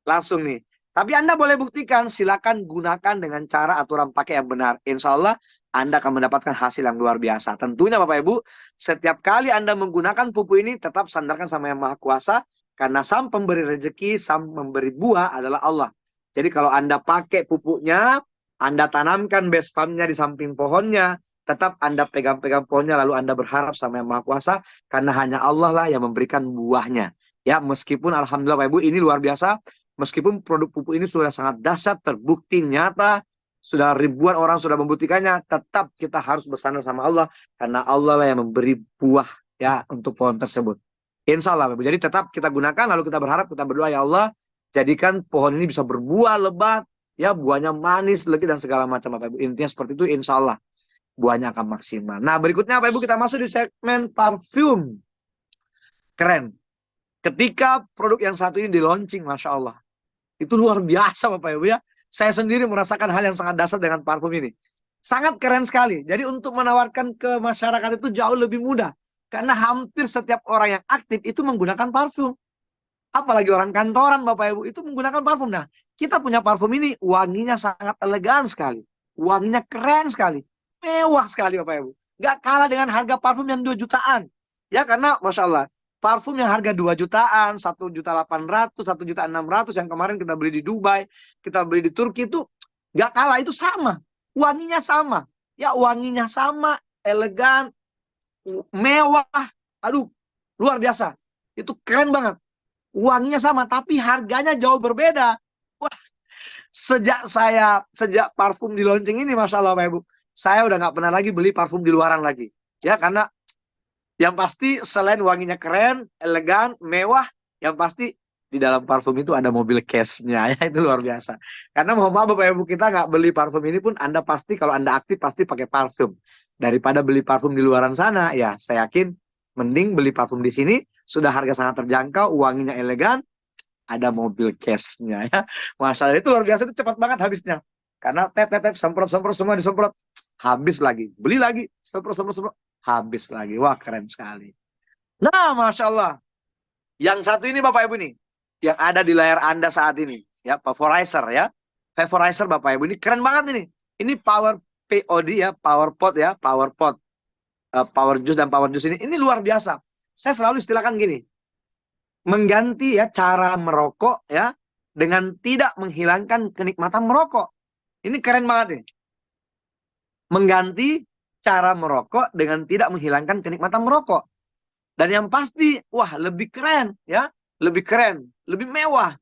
langsung nih. Tapi Anda boleh buktikan, silakan gunakan dengan cara aturan pakai yang benar. Insya Allah Anda akan mendapatkan hasil yang luar biasa. Tentunya Bapak Ibu, setiap kali Anda menggunakan pupuk ini, tetap sandarkan sama Yang Maha Kuasa. Karena sang pemberi rezeki, sang memberi buah adalah Allah. Jadi kalau Anda pakai pupuknya, Anda tanamkan base farmnya di samping pohonnya, tetap Anda pegang-pegang pohonnya, lalu Anda berharap sama Yang Maha Kuasa, karena hanya Allah lah yang memberikan buahnya. Ya, meskipun Alhamdulillah Bapak Ibu, ini luar biasa. Meskipun produk pupuk ini sudah sangat dahsyat, terbukti nyata, sudah ribuan orang sudah membuktikannya, tetap kita harus bersandar sama Allah, karena Allah lah yang memberi buah ya untuk pohon tersebut. Insya Allah, Bapak. Jadi tetap kita gunakan, lalu kita berharap, kita berdoa, ya Allah, jadikan pohon ini bisa berbuah lebat, ya buahnya manis, legit, dan segala macam, Bapak Ibu. Intinya seperti itu, insya Allah buahnya akan maksimal. Nah, berikutnya Bapak Ibu kita masuk di segmen parfum. Keren. Ketika produk yang satu ini di launching, Masya Allah. Itu luar biasa Bapak Ibu ya. Saya sendiri merasakan hal yang sangat dasar dengan parfum ini. Sangat keren sekali. Jadi untuk menawarkan ke masyarakat itu jauh lebih mudah. Karena hampir setiap orang yang aktif itu menggunakan parfum. Apalagi orang kantoran Bapak Ibu itu menggunakan parfum. Nah, kita punya parfum ini wanginya sangat elegan sekali. Wanginya keren sekali. Mewah sekali Bapak Ibu. Gak kalah dengan harga parfum yang 2 jutaan. Ya karena Masya Allah. Parfum yang harga 2 jutaan, 1.800.000, 1.600.000 yang kemarin kita beli di Dubai, kita beli di Turki itu gak kalah, itu sama. Wanginya sama. Ya wanginya sama, elegan, mewah. Aduh, luar biasa. Itu keren banget. Wanginya sama, tapi harganya jauh berbeda. Wah, sejak parfum di launching ini, Masya Allah, Bapak Ibu, saya udah nggak pernah lagi beli parfum di luaran lagi. Ya, karena yang pasti selain wanginya keren, elegan, mewah, yang pasti di dalam parfum itu ada mobil case-nya. Ya, itu luar biasa. Karena mohon maaf Bapak Ibu, kita nggak beli parfum ini pun Anda pasti, kalau Anda aktif, pasti pakai parfum. Daripada beli parfum di luaran sana, ya saya yakin mending beli parfum di sini, sudah harga sangat terjangkau, wanginya elegan, ada mobil case-nya ya. Masalah itu luar biasa, itu cepat banget habisnya. Karena tet semprot semua disemprot, habis lagi. Beli lagi, semprot habis lagi. Wah, keren sekali. Nah, Masya Allah. Yang satu ini Bapak Ibu nih, yang ada di layar Anda saat ini, ya, vaporizer ya. Vaporizer Bapak Ibu ini keren banget ini. Ini power POD ya, power pot ya, power pot. Power juice dan power juice ini luar biasa. Saya selalu istilahkan gini, mengganti ya cara merokok ya dengan tidak menghilangkan kenikmatan merokok. Ini keren banget nih. Mengganti cara merokok dengan tidak menghilangkan kenikmatan merokok. Dan yang pasti, wah lebih keren ya, lebih keren, lebih mewah,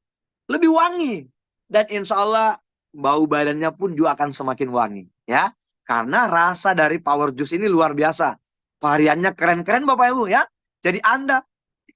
lebih wangi. Dan insya Allah bau badannya pun juga akan semakin wangi ya. Karena rasa dari Power Juice ini luar biasa. Variannya keren-keren Bapak Ibu ya. Jadi Anda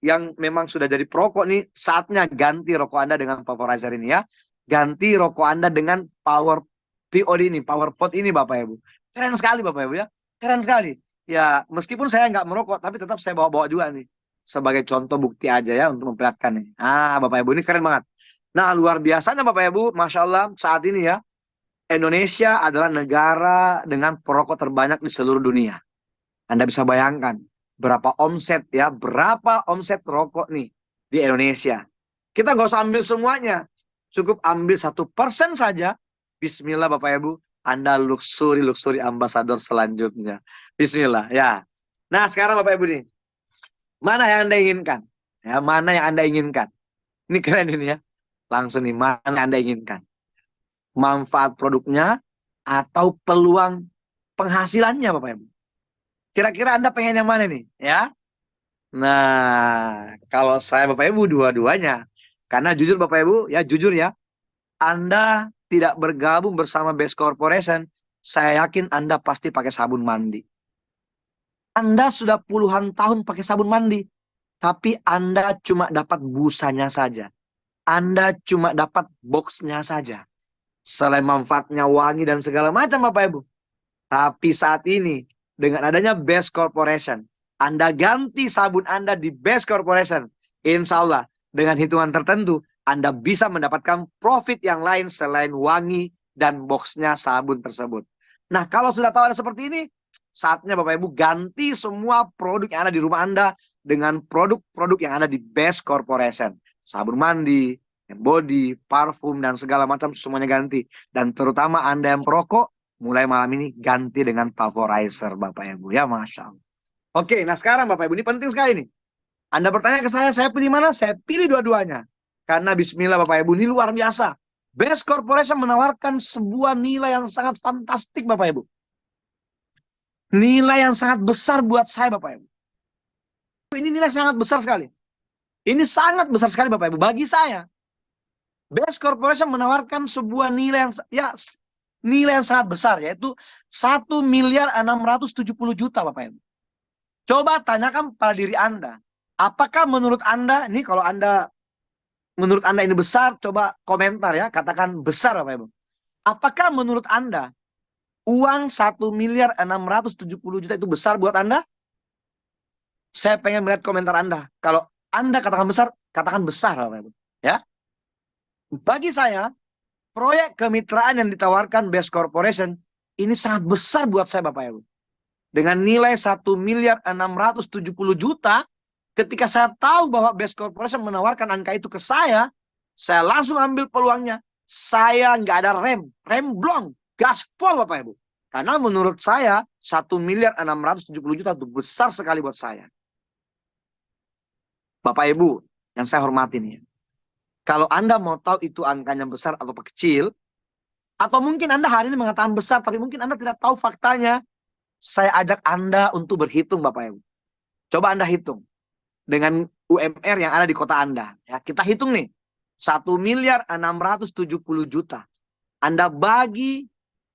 yang memang sudah jadi perokok nih, saatnya ganti rokok Anda dengan vaporizer ini ya. Ganti rokok Anda dengan Power POD ini, Power Pot ini Bapak Ibu. Keren sekali Bapak Ibu ya. Keren sekali. Ya, meskipun saya nggak merokok, tapi tetap saya bawa-bawa juga nih. Sebagai contoh bukti aja ya untuk memperlihatkan nih. Ah, Bapak Ibu ini keren banget. Nah, luar biasanya Bapak Ibu, Masya Allah saat ini ya, Indonesia adalah negara dengan perokok terbanyak di seluruh dunia. Anda bisa bayangkan berapa omset ya, berapa omset rokok nih di Indonesia. Kita nggak usah ambil semuanya, cukup ambil 1% saja. Bismillah Bapak Ibu, Anda luxury ambasador selanjutnya. Bismillah ya. Nah sekarang Bapak Ibu nih, mana yang Anda inginkan? Ya, mana yang Anda inginkan? Ini keren ini ya. Langsung nih, mana yang Anda inginkan? Manfaat produknya atau peluang penghasilannya Bapak Ibu? Kira-kira Anda pengen yang mana nih? Ya. Nah, kalau saya Bapak Ibu dua-duanya. Karena jujur Bapak Ibu, ya jujur ya, Anda tidak bergabung bersama Best Corporation, saya yakin Anda pasti pakai sabun mandi. Anda sudah puluhan tahun pakai sabun mandi, tapi Anda cuma dapat busanya saja. Anda cuma dapat boxnya saja. Selain manfaatnya wangi dan segala macam Bapak Ibu. Tapi saat ini, dengan adanya Best Corporation, Anda ganti sabun Anda di Best Corporation. Insya Allah, dengan hitungan tertentu, Anda bisa mendapatkan profit yang lain selain wangi dan boxnya sabun tersebut. Nah, kalau sudah tahu ada seperti ini, saatnya Bapak Ibu ganti semua produk yang ada di rumah Anda dengan produk-produk yang ada di Best Corporation. Sabun mandi, body, parfum, dan segala macam semuanya ganti. Dan terutama Anda yang perokok, mulai malam ini ganti dengan vaporizer Bapak Ibu ya, Masya Allah. Oke, nah sekarang Bapak Ibu ini penting sekali nih. Anda bertanya ke saya pilih mana? Saya pilih dua-duanya. Karena bismillah Bapak Ibu, ini luar biasa. Best Corporation menawarkan sebuah nilai yang sangat fantastik Bapak Ibu. Nilai yang sangat besar buat saya Bapak Ibu. Ini nilai sangat besar sekali. Ini sangat besar sekali Bapak Ibu. Bagi saya, Best Corporation menawarkan sebuah nilai yang nilai yang sangat besar, yaitu 1.670.000.000 Bapak Ibu. Coba tanyakan pada diri Anda, apakah menurut Anda, ini kalau Anda menurut Anda ini besar, coba komentar ya, katakan besar Bapak Ibu. Apakah menurut Anda uang 1.670.000.000 itu besar buat Anda? Saya pengen melihat komentar Anda. Kalau Anda katakan besar, katakan besar Bapak Ibu. Ya. Bagi saya, proyek kemitraan yang ditawarkan Best Corporation ini sangat besar buat saya Bapak Ibu. Dengan nilai 1.670.000.000, ketika saya tahu bahwa Best Corporation menawarkan angka itu ke saya langsung ambil peluangnya. Saya nggak ada rem blong, gaspol Bapak Ibu. Karena menurut saya 1.670.000.000 itu besar sekali buat saya. Bapak Ibu yang saya hormati nih. Kalau Anda mau tahu itu angkanya besar atau kecil, atau mungkin Anda hari ini mengatakan besar, tapi mungkin Anda tidak tahu faktanya, saya ajak Anda untuk berhitung Bapak Ibu. Coba Anda hitung dengan UMR yang ada di kota Anda. Ya, kita hitung nih, 1.670.000.000. Anda bagi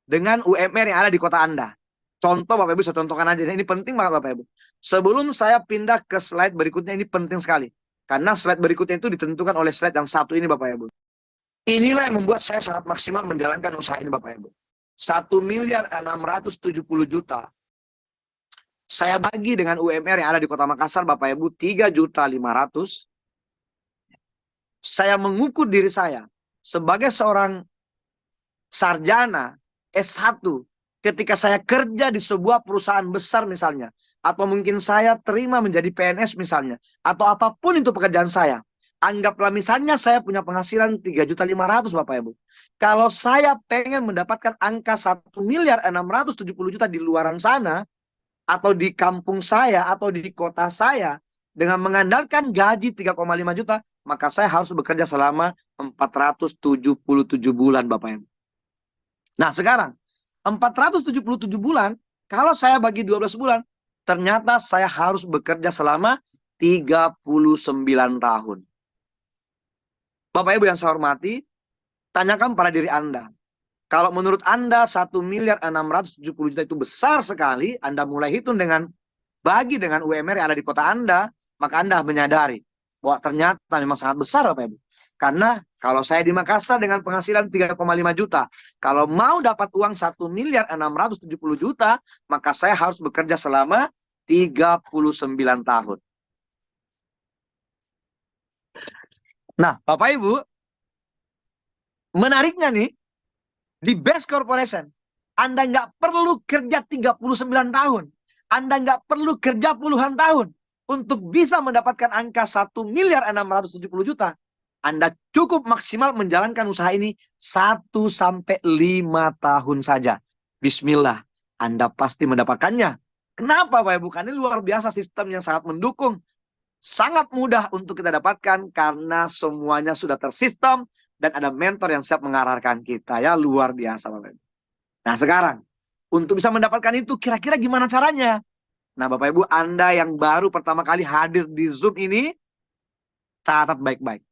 dengan UMR yang ada di kota Anda. Contoh Bapak Ibu, saya contohkan aja. Ini penting banget Bapak Ibu. Sebelum saya pindah ke slide berikutnya, ini penting sekali. Karena slide berikutnya itu ditentukan oleh slide yang satu ini Bapak Ibu. Inilah yang membuat saya sangat maksimal menjalankan usaha ini Bapak Ibu. 1.670.000.000. Saya bagi dengan UMR yang ada di Kota Makassar Bapak Ibu 3.500.000. Saya mengukur diri saya sebagai seorang sarjana S1 ketika saya kerja di sebuah perusahaan besar misalnya, atau mungkin saya terima menjadi PNS misalnya, atau apapun itu pekerjaan saya. Anggaplah misalnya saya punya penghasilan 3.500.000 Bapak Ibu. Kalau saya pengen mendapatkan angka 1.670.000.000 di luaran sana, atau di kampung saya, atau di kota saya, dengan mengandalkan gaji 3,5 juta, maka saya harus bekerja selama 477 bulan Bapak Ibu. Nah sekarang, 477 bulan, Kalau saya bagi 12 bulan, ternyata saya harus bekerja selama 39 tahun. Bapak Ibu yang saya hormati, tanyakan pada diri Anda. Kalau menurut Anda 1.670.000.000 itu besar sekali, Anda mulai hitung bagi dengan UMR yang ada di kota Anda, maka Anda menyadari bahwa ternyata memang sangat besar Bapak Ibu. Karena kalau saya di Makassar dengan penghasilan 3,5 juta, kalau mau dapat uang 1.670.000.000, maka saya harus bekerja selama 39 tahun. Nah, Bapak Ibu, menariknya nih, di Best Corporation, Anda nggak perlu kerja 39 tahun. Anda nggak perlu kerja puluhan tahun untuk bisa mendapatkan angka 1.670.000.000. Anda cukup maksimal menjalankan usaha ini 1-5 tahun saja. Bismillah, Anda pasti mendapatkannya. Kenapa Bapak Ibu? Karena ini luar biasa, sistem yang sangat mendukung. Sangat mudah untuk kita dapatkan karena semuanya sudah tersistem dan ada mentor yang siap mengarahkan kita. Ya, luar biasa Bapak Ibu. Nah sekarang, untuk bisa mendapatkan itu kira-kira gimana caranya? Nah Bapak Ibu, Anda yang baru pertama kali hadir di Zoom ini, catat baik-baik.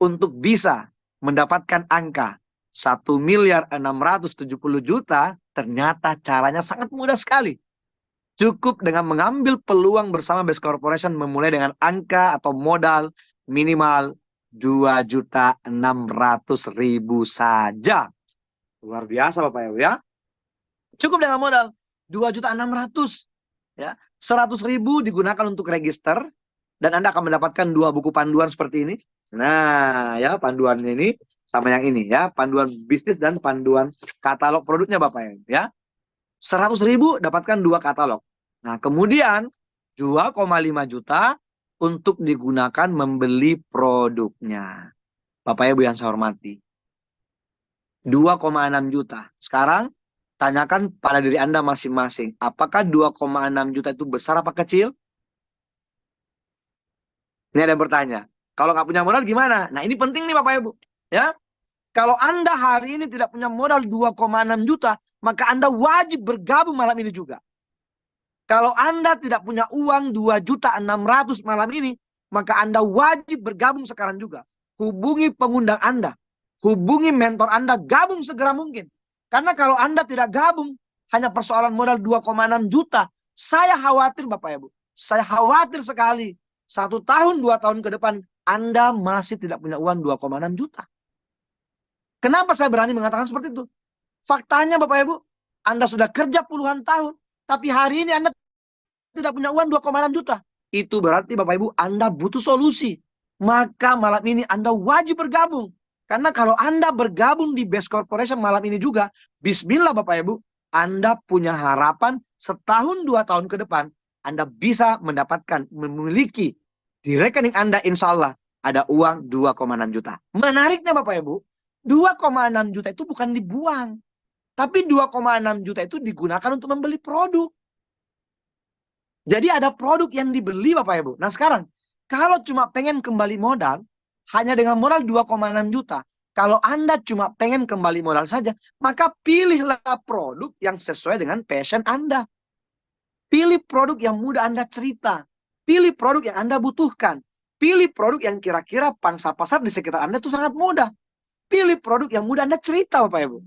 Untuk bisa mendapatkan angka 1.670.000.000, ternyata caranya sangat mudah sekali. Cukup dengan mengambil peluang bersama Best Corporation memulai dengan angka atau modal minimal 2.600.000 saja. Luar biasa Bapak Ibu ya. Cukup dengan modal 2.600.000 ya. 100.000 digunakan untuk register dan Anda akan mendapatkan 2 buku panduan seperti ini. Nah, ya panduannya ini sama yang ini ya, panduan bisnis dan panduan katalog produknya Bapak Ibu ya. 100.000 dapatkan 2 katalog. Nah, kemudian 2,5 juta untuk digunakan membeli produknya. Bapak Ibu yang saya hormati. 2,6 juta. Sekarang tanyakan pada diri Anda masing-masing. Apakah 2,6 juta itu besar apa kecil? Ini ada yang bertanya. Kalau nggak punya modal gimana? Nah, ini penting nih Bapak Ibu. Ya. Kalau Anda hari ini tidak punya modal 2,6 juta, maka Anda wajib bergabung malam ini juga. Kalau Anda tidak punya uang 2.600.000 malam ini, maka Anda wajib bergabung sekarang juga. Hubungi pengundang Anda. Hubungi mentor Anda, gabung segera mungkin. Karena kalau Anda tidak gabung, hanya persoalan modal 2,6 juta. Saya khawatir Bapak Ibu. Saya khawatir sekali. 1 tahun, 2 tahun ke depan, Anda masih tidak punya uang 2,6 juta. Kenapa saya berani mengatakan seperti itu? Faktanya Bapak Ibu, Anda sudah kerja puluhan tahun, tapi hari ini Anda tidak punya uang 2,6 juta. Itu berarti Bapak Ibu, Anda butuh solusi. Maka malam ini Anda wajib bergabung. Karena kalau Anda bergabung di Best Corporation malam ini juga, bismillah Bapak Ibu, Anda punya harapan setahun 2 tahun ke depan, Anda bisa mendapatkan, memiliki di rekening Anda insya Allah ada uang 2,6 juta. Menariknya Bapak Ibu, 2,6 juta itu bukan dibuang. Tapi 2,6 juta itu digunakan untuk membeli produk. Jadi ada produk yang dibeli Bapak Ibu. Nah sekarang, kalau cuma pengen kembali modal, hanya dengan modal 2,6 juta. Kalau Anda cuma pengen kembali modal saja, maka pilihlah produk yang sesuai dengan passion Anda. Pilih produk yang mudah Anda cerita. Pilih produk yang Anda butuhkan. Pilih produk yang kira-kira pangsa pasar di sekitar Anda itu sangat mudah. Pilih produk yang mudah Anda cerita Bapak Ibu.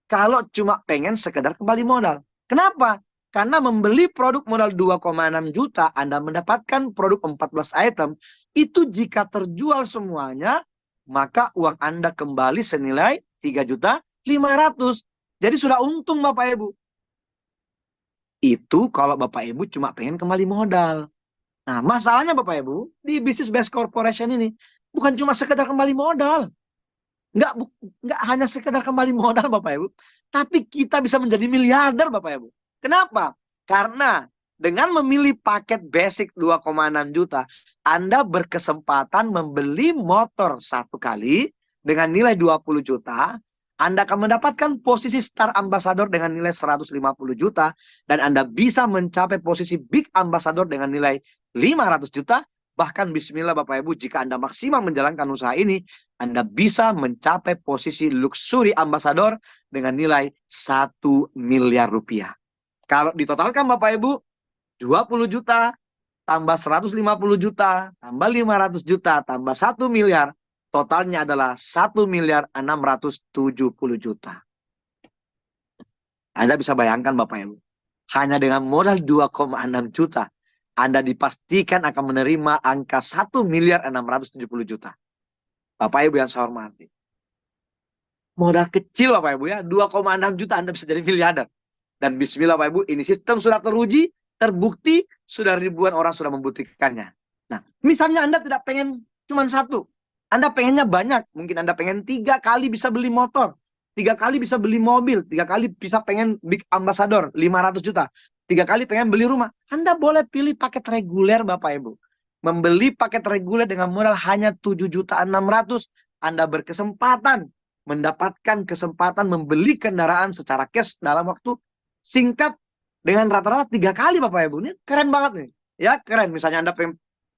Kalau cuma pengen sekedar kembali modal. Kenapa? Karena membeli produk modal 2,6 juta, Anda mendapatkan produk 14 item, itu jika terjual semuanya, maka uang Anda kembali senilai 3.500.000. Jadi sudah untung Bapak Ibu. Itu kalau Bapak Ibu cuma pengen kembali modal. Nah, masalahnya Bapak Ibu, di bisnis Best Corporation ini, bukan cuma sekedar kembali modal. Nggak hanya sekedar kembali modal Bapak Ibu, tapi kita bisa menjadi miliarder Bapak Ibu. Kenapa? Karena dengan memilih paket basic 2,6 juta, Anda berkesempatan membeli motor 1 kali dengan nilai 20 juta, Anda akan mendapatkan posisi Star Ambassador dengan nilai 150 juta, dan Anda bisa mencapai posisi Big Ambassador dengan nilai 500 juta, bahkan bismillah Bapak Ibu, jika Anda maksimal menjalankan usaha ini, Anda bisa mencapai posisi Luxury Ambassador dengan nilai 1 miliar rupiah. Kalau ditotalkan Bapak Ibu, 20 juta, tambah 150 juta, tambah 500 juta, tambah 1 miliar. Totalnya adalah 1.670.000.000. Anda bisa bayangkan Bapak Ibu. Hanya dengan modal 2,6 juta, Anda dipastikan akan menerima angka 1.670.000.000. Bapak Ibu yang saya hormati. Modal kecil Bapak Ibu ya, 2,6 juta Anda bisa jadi miliarder. Dan bismillah Bapak Ibu, ini sistem sudah teruji, terbukti, sudah ribuan orang sudah membuktikannya. Nah, misalnya Anda tidak pengen cuma satu, Anda pengennya banyak. Mungkin Anda pengen 3 kali bisa beli motor, 3 kali bisa beli mobil, 3 kali bisa pengen big ambassador, 500 juta, 3 kali pengen beli rumah. Anda boleh pilih paket reguler Bapak Ibu. Membeli paket reguler dengan modal hanya 7.600.000, Anda berkesempatan mendapatkan kesempatan membeli kendaraan secara cash dalam waktu singkat dengan rata-rata 3 kali Bapak Ibu. Ini keren banget nih. Ya keren. Misalnya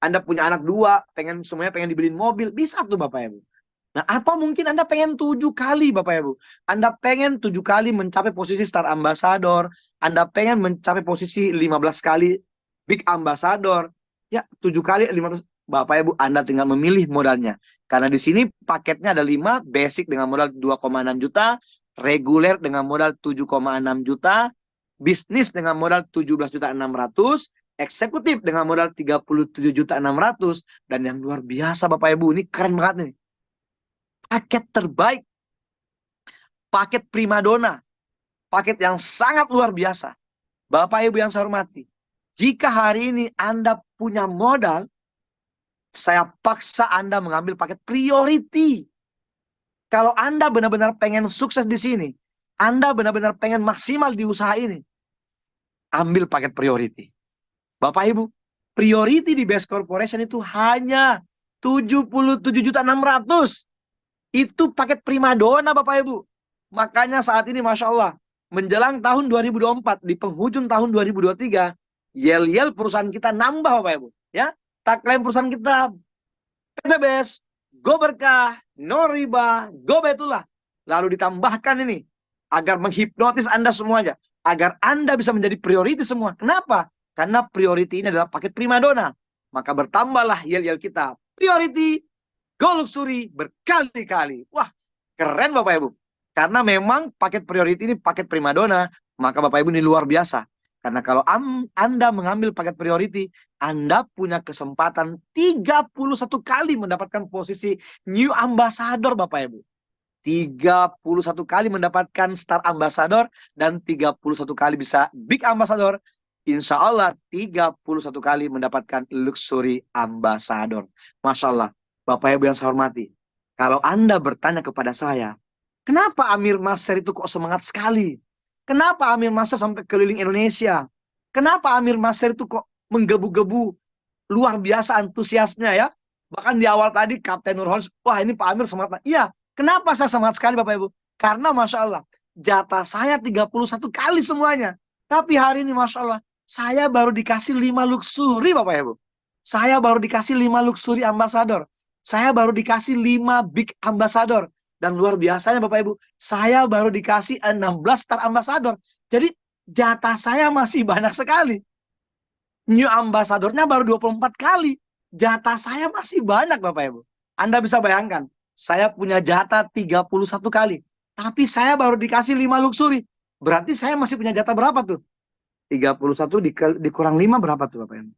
Anda punya anak 2, semuanya pengen dibeliin mobil, bisa tuh Bapak Ibu. Nah, atau mungkin Anda pengen 7 kali Bapak Ibu. Anda pengen 7 kali mencapai posisi Star Ambassador. Anda pengen mencapai posisi 15 kali Big Ambassador. Ya, 7 kali 15. Bapak Ibu, Anda tinggal memilih modalnya. Karena di sini paketnya ada 5, basic dengan modal 2,6 juta, reguler dengan modal 7,6 juta, bisnis dengan modal 17.600.000, eksekutif dengan modal 37.600.000, dan yang luar biasa Bapak Ibu, ini keren banget nih. Paket terbaik, paket primadona, paket yang sangat luar biasa. Bapak Ibu yang saya hormati, jika hari ini Anda punya modal, saya paksa Anda mengambil paket priority. Kalau Anda benar-benar pengen sukses di sini, Anda benar-benar pengen maksimal di usaha ini, ambil paket priority. Bapak Ibu, priority di Best Corporation itu hanya 77.600.000. Itu paket primadona Bapak Ibu. Makanya saat ini Masya Allah, menjelang tahun 2024, di penghujung tahun 2023, yel-yel perusahaan kita nambah Bapak Ibu. Ya, tagline perusahaan kita PTBS, Go Berkah, No Riba, Go Betullah. Lalu ditambahkan ini, agar menghipnotis Anda semuanya, agar Anda bisa menjadi priority semua. Kenapa? Karena priority ini adalah paket primadona. Maka bertambahlah yel-yel kita. Priority, Go Luxury berkali-kali. Wah, keren Bapak Ibu. Karena memang paket priority ini paket primadona, maka Bapak Ibu ini luar biasa. Karena kalau Anda mengambil paket priority, Anda punya kesempatan 31 kali mendapatkan posisi New Ambassador Bapak Ibu. 31 kali mendapatkan Star Ambassador dan 31 kali bisa Big Ambassador. Insya Allah 31 kali mendapatkan Luxury Ambassador. Masya Allah. Bapak Ibu yang saya hormati. Kalau Anda bertanya kepada saya, kenapa Amir Maser itu kok semangat sekali? Kenapa Amir Maser sampai keliling Indonesia? Kenapa Amir Maser itu kok menggebu-gebu? Luar biasa antusiasnya ya. Bahkan di awal tadi Kapten Nurholis, wah ini Pak Amir semangat. Iya, kenapa saya semangat sekali Bapak Ibu? Karena Masya Allah, jatah saya 31 kali semuanya. Tapi hari ini Masya Allah, saya baru dikasih 5 luxury Bapak Ibu. Saya baru dikasih 5 luxury ambassador. Saya baru dikasih 5 big ambassador. Dan luar biasanya Bapak Ibu, saya baru dikasih 16 star ambassador. Jadi jatah saya masih banyak sekali. New ambassadornya baru 24 kali. Jatah saya masih banyak Bapak Ibu. Anda bisa bayangkan, saya punya jatah 31 kali. Tapi saya baru dikasih 5 luxury. Berarti saya masih punya jatah berapa tuh? 31 dikurang 5 berapa tuh Bapak Ibu?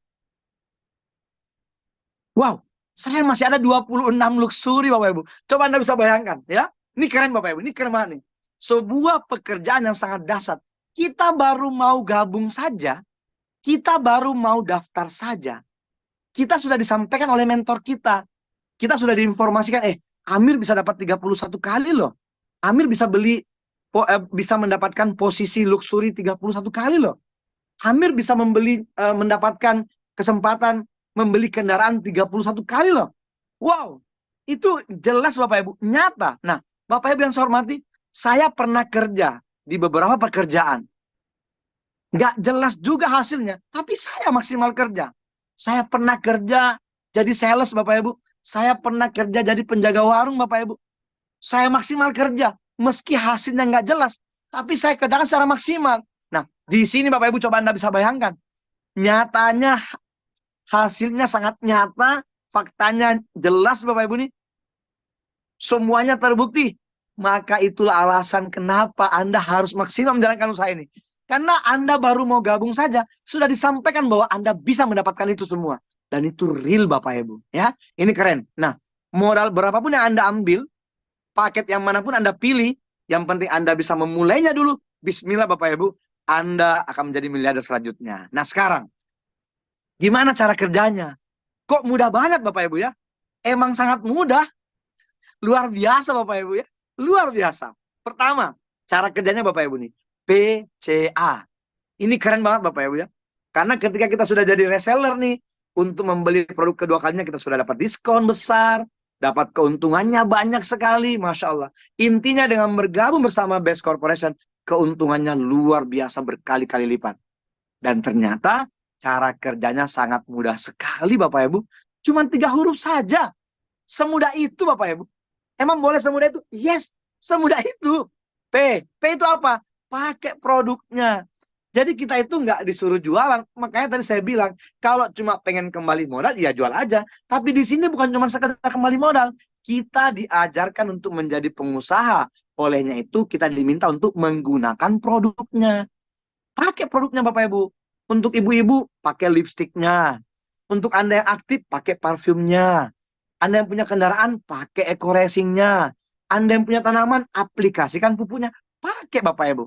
Wow, saya masih ada 26 luxury Bapak Ibu. Coba Anda bisa bayangkan ya. Ini keren Bapak Ibu, ini keren banget nih. Sebuah pekerjaan yang sangat dahsyat. Kita baru mau gabung saja, kita baru mau daftar saja, kita sudah disampaikan oleh mentor kita. Kita sudah diinformasikan, Amir bisa dapat 31 kali loh. Amir bisa bisa mendapatkan posisi luxury 31 kali loh. Amir bisa mendapatkan kesempatan membeli kendaraan 31 kali loh. Wow, itu jelas Bapak Ibu, nyata. Nah, Bapak Ibu yang saya hormati, saya pernah kerja di beberapa pekerjaan. Nggak jelas juga hasilnya, tapi saya maksimal kerja. Saya pernah kerja jadi sales Bapak Ibu. Saya pernah kerja jadi penjaga warung Bapak Ibu. Saya maksimal kerja, meski hasilnya nggak jelas, tapi saya kerjakan secara maksimal. Nah, di sini Bapak Ibu coba Anda bisa bayangkan. Nyatanya hasilnya sangat nyata, faktanya jelas Bapak Ibu nih. Semuanya terbukti. Maka itulah alasan kenapa Anda harus maksimal menjalankan usaha ini. Karena Anda baru mau gabung saja, sudah disampaikan bahwa Anda bisa mendapatkan itu semua. Dan itu real Bapak Ibu. Ya, ini keren. Nah, modal berapapun yang Anda ambil, paket yang manapun Anda pilih, yang penting Anda bisa memulainya dulu. Bismillah Bapak Ibu, Anda akan menjadi miliarder selanjutnya. Nah sekarang, gimana cara kerjanya? Kok mudah banget Bapak Ibu ya? Emang sangat mudah. Luar biasa Bapak Ibu ya. Luar biasa. Pertama, cara kerjanya Bapak Ibu nih. PCA. Ini keren banget Bapak Ibu ya. Karena ketika kita sudah jadi reseller nih, untuk membeli produk kedua kalinya kita sudah dapat diskon besar, dapat keuntungannya banyak sekali, Masya Allah. Intinya dengan bergabung bersama Best Corporation, keuntungannya luar biasa berkali-kali lipat. Dan ternyata cara kerjanya sangat mudah sekali Bapak Ibu. Cuma 3 huruf saja. Semudah itu Bapak Ibu. Emang boleh semudah itu? Yes, semudah itu. P. P itu apa? Pakai produknya. Jadi kita itu nggak disuruh jualan. Makanya tadi saya bilang, kalau cuma pengen kembali modal, ya jual aja. Tapi di sini bukan cuma sekedar kembali modal. Kita diajarkan untuk menjadi pengusaha. Olehnya itu kita diminta untuk menggunakan produknya. Pakai produknya Bapak Ibu. Untuk ibu-ibu, pakai lipstiknya. Untuk Anda yang aktif, pakai parfumnya. Anda yang punya kendaraan, pakai eco racingnya. Anda yang punya tanaman, aplikasikan pupuknya. Pakai Bapak Ibu.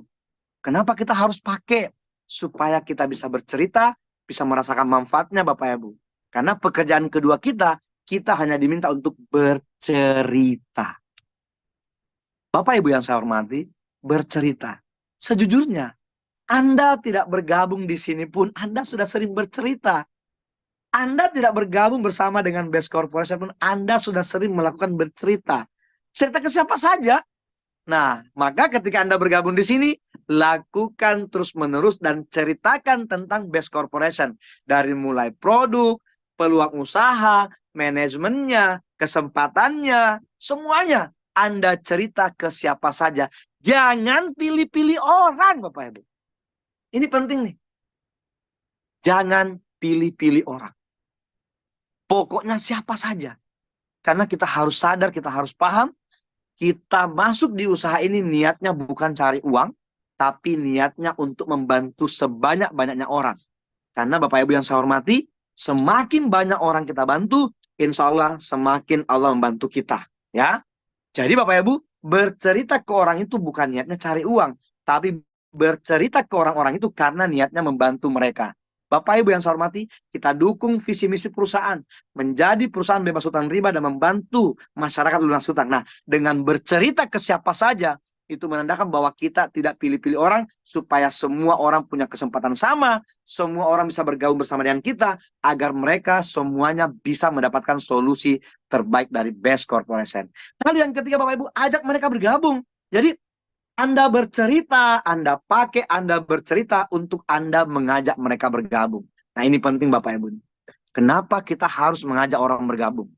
Kenapa kita harus pakai? Supaya kita bisa bercerita, bisa merasakan manfaatnya Bapak Ibu. Karena pekerjaan kedua kita hanya diminta untuk bercerita. Bapak Ibu yang saya hormati, bercerita. Sejujurnya, Anda tidak bergabung di sini pun, Anda sudah sering bercerita. Anda tidak bergabung bersama dengan Best Corporation pun, Anda sudah sering melakukan bercerita. Cerita ke siapa saja. Nah, maka ketika Anda bergabung di sini, lakukan terus-menerus dan ceritakan tentang Best Corporation. Dari mulai produk, peluang usaha, manajemennya, kesempatannya, semuanya. Anda cerita ke siapa saja. Jangan pilih-pilih orang, Bapak Ibu. Ini penting nih. Jangan pilih-pilih orang. Pokoknya siapa saja. Karena kita harus sadar, kita harus paham. Kita masuk di usaha ini niatnya bukan cari uang, tapi niatnya untuk membantu sebanyak-banyaknya orang. Karena Bapak Ibu yang saya hormati, semakin banyak orang kita bantu, insya Allah semakin Allah membantu kita. Ya, jadi Bapak Ibu, bercerita ke orang itu bukan niatnya cari uang, tapi bercerita ke orang-orang itu karena niatnya membantu mereka. Bapak Ibu yang saya hormati, kita dukung visi misi perusahaan menjadi perusahaan bebas hutang riba dan membantu masyarakat lunas hutang. Nah, dengan bercerita ke siapa saja, itu menandakan bahwa kita tidak pilih-pilih orang supaya semua orang punya kesempatan sama, semua orang bisa bergabung bersama dengan kita, agar mereka semuanya bisa mendapatkan solusi terbaik dari Best Corporation. Lalu yang ketiga Bapak Ibu, ajak mereka bergabung. Jadi Anda bercerita, Anda pakai Anda bercerita untuk Anda mengajak mereka bergabung. Nah ini penting Bapak Ibu. Kenapa kita harus mengajak orang bergabung?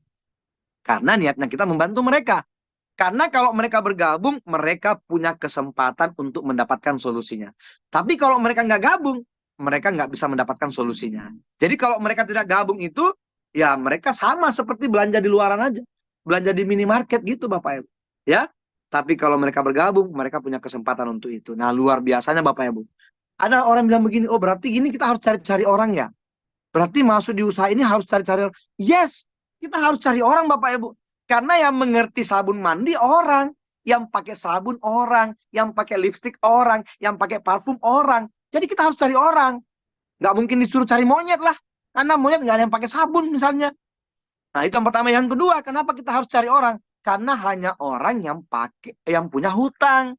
Karena niatnya kita membantu mereka. Karena kalau mereka bergabung, mereka punya kesempatan untuk mendapatkan solusinya. Tapi kalau mereka nggak gabung, mereka nggak bisa mendapatkan solusinya. Jadi kalau mereka tidak gabung itu, ya mereka sama seperti belanja di luaran aja. Belanja di minimarket gitu Bapak Ibu. Ya, tapi kalau mereka bergabung, mereka punya kesempatan untuk itu. Nah luar biasanya Bapak Ibu. Ada orang bilang begini, oh berarti ini kita harus cari-cari orang ya. Berarti masuk di usaha ini harus cari-cari orang. Yes, kita harus cari orang Bapak Ibu. Karena yang mengerti sabun mandi orang, yang pakai sabun orang, yang pakai lipstick orang, yang pakai parfum orang. Jadi kita harus cari orang. Nggak mungkin disuruh cari monyet lah. Karena monyet nggak ada yang pakai sabun misalnya. Nah itu yang pertama. Yang kedua, kenapa kita harus cari orang? Karena hanya orang yang punya hutang.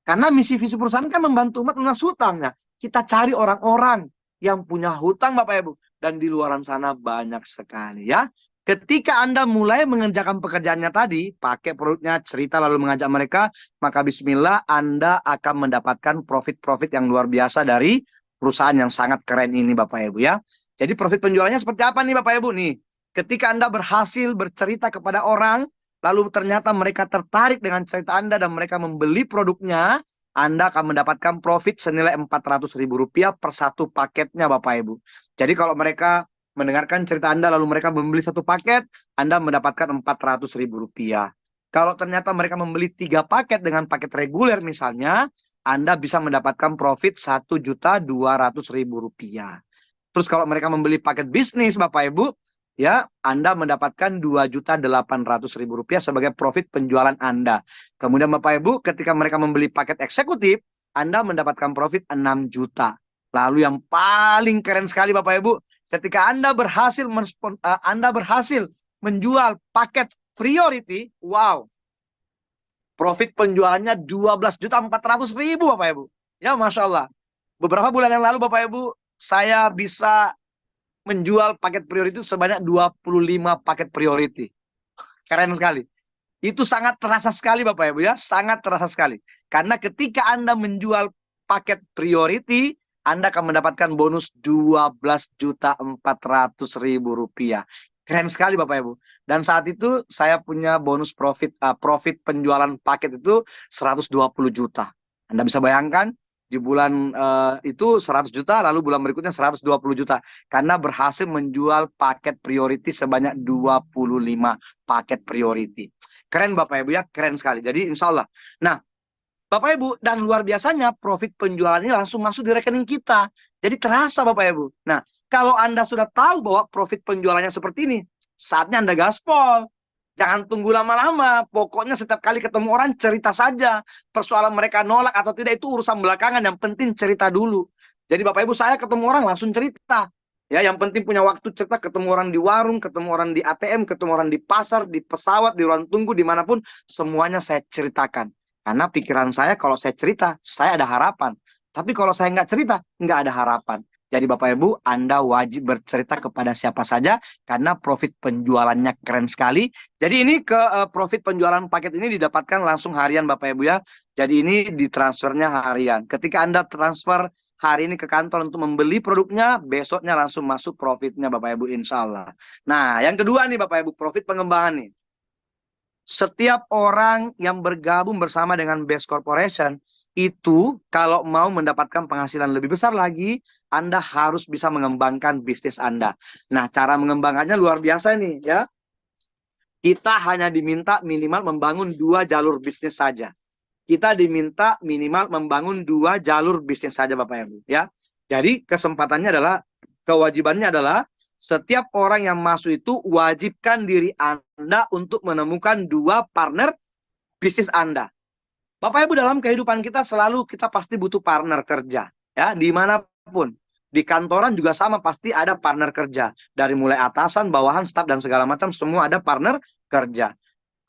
Karena misi visi perusahaan kan membantu umat lunas hutangnya. Kita cari orang-orang yang punya hutang Bapak Ibu. Dan di luaran sana banyak sekali ya. Ketika Anda mulai mengerjakan pekerjaannya tadi, pakai produknya, cerita lalu mengajak mereka, maka bismillah Anda akan mendapatkan profit-profit yang luar biasa dari perusahaan yang sangat keren ini Bapak Ibu ya. Jadi profit penjualannya seperti apa nih Bapak Ibu nih? Ketika Anda berhasil bercerita kepada orang, lalu ternyata mereka tertarik dengan cerita Anda dan mereka membeli produknya, Anda akan mendapatkan profit senilai Rp400.000 per satu paketnya, Bapak Ibu. Jadi kalau mereka mendengarkan cerita Anda lalu mereka membeli satu paket, Anda mendapatkan Rp400.000. Kalau ternyata mereka membeli 3 paket dengan paket reguler misalnya, Anda bisa mendapatkan profit Rp1.200.000. Terus kalau mereka membeli paket bisnis, Bapak Ibu, ya, Anda mendapatkan Rp2.800.000 sebagai profit penjualan Anda. Kemudian Bapak Ibu, ketika mereka membeli paket eksekutif, Anda mendapatkan profit 6 juta. Lalu yang paling keren sekali Bapak Ibu, ketika Anda berhasil menjual paket priority, wow, profit penjualannya 12.400.000 Bapak Ibu. Ya, Masya Allah. Beberapa bulan yang lalu Bapak Ibu, saya bisa menjual paket priority sebanyak 25 paket priority. Keren sekali. Itu sangat terasa sekali Bapak Ibu ya, sangat terasa sekali. Karena ketika Anda menjual paket priority, Anda akan mendapatkan bonus Rp12.400.000. Keren sekali Bapak Ibu. Dan saat itu saya punya bonus profit penjualan paket itu 120 juta. Anda bisa bayangkan di bulan itu 100 juta, lalu bulan berikutnya 120 juta. Karena berhasil menjual paket priority sebanyak 25 paket priority. Keren Bapak Ibu ya, keren sekali. Jadi insya Allah. Nah, Bapak Ibu, dan luar biasanya profit penjualan ini langsung masuk di rekening kita. Jadi terasa Bapak Ibu. Nah, kalau Anda sudah tahu bahwa profit penjualannya seperti ini, saatnya Anda gaspol. Jangan tunggu lama-lama. Pokoknya setiap kali ketemu orang cerita saja. Persoalan mereka nolak atau tidak itu urusan belakangan. Yang penting cerita dulu. Jadi Bapak Ibu, saya ketemu orang langsung cerita. Ya, yang penting punya waktu cerita, ketemu orang di warung, ketemu orang di ATM, ketemu orang di pasar, di pesawat, di ruang tunggu, dimanapun, semuanya saya ceritakan. Karena pikiran saya kalau saya cerita, saya ada harapan. Tapi kalau saya nggak cerita, nggak ada harapan. Jadi Bapak Ibu, Anda wajib bercerita kepada siapa saja karena profit penjualannya keren sekali. Jadi ini profit penjualan paket ini didapatkan langsung harian Bapak Ibu ya. Jadi ini ditransfernya harian. Ketika Anda transfer hari ini ke kantor untuk membeli produknya, besoknya langsung masuk profitnya Bapak Ibu insya Allah. Nah yang kedua nih Bapak Ibu, profit pengembangan nih. Setiap orang yang bergabung bersama dengan Best Corporation itu kalau mau mendapatkan penghasilan lebih besar lagi, Anda harus bisa mengembangkan bisnis Anda. Nah, cara mengembangkannya luar biasa nih ya. Kita hanya diminta minimal membangun 2 jalur bisnis saja. Kita diminta minimal membangun 2 jalur bisnis saja Bapak Ibu ya. Jadi kesempatannya adalah, kewajibannya adalah setiap orang yang masuk itu wajibkan diri Anda untuk menemukan 2 partner bisnis Anda. Bapak Ibu, dalam kehidupan kita selalu kita pasti butuh partner kerja. Ya, dimanapun. Di kantoran juga sama, pasti ada partner kerja. Dari mulai atasan, bawahan, staf, dan segala macam, semua ada partner kerja.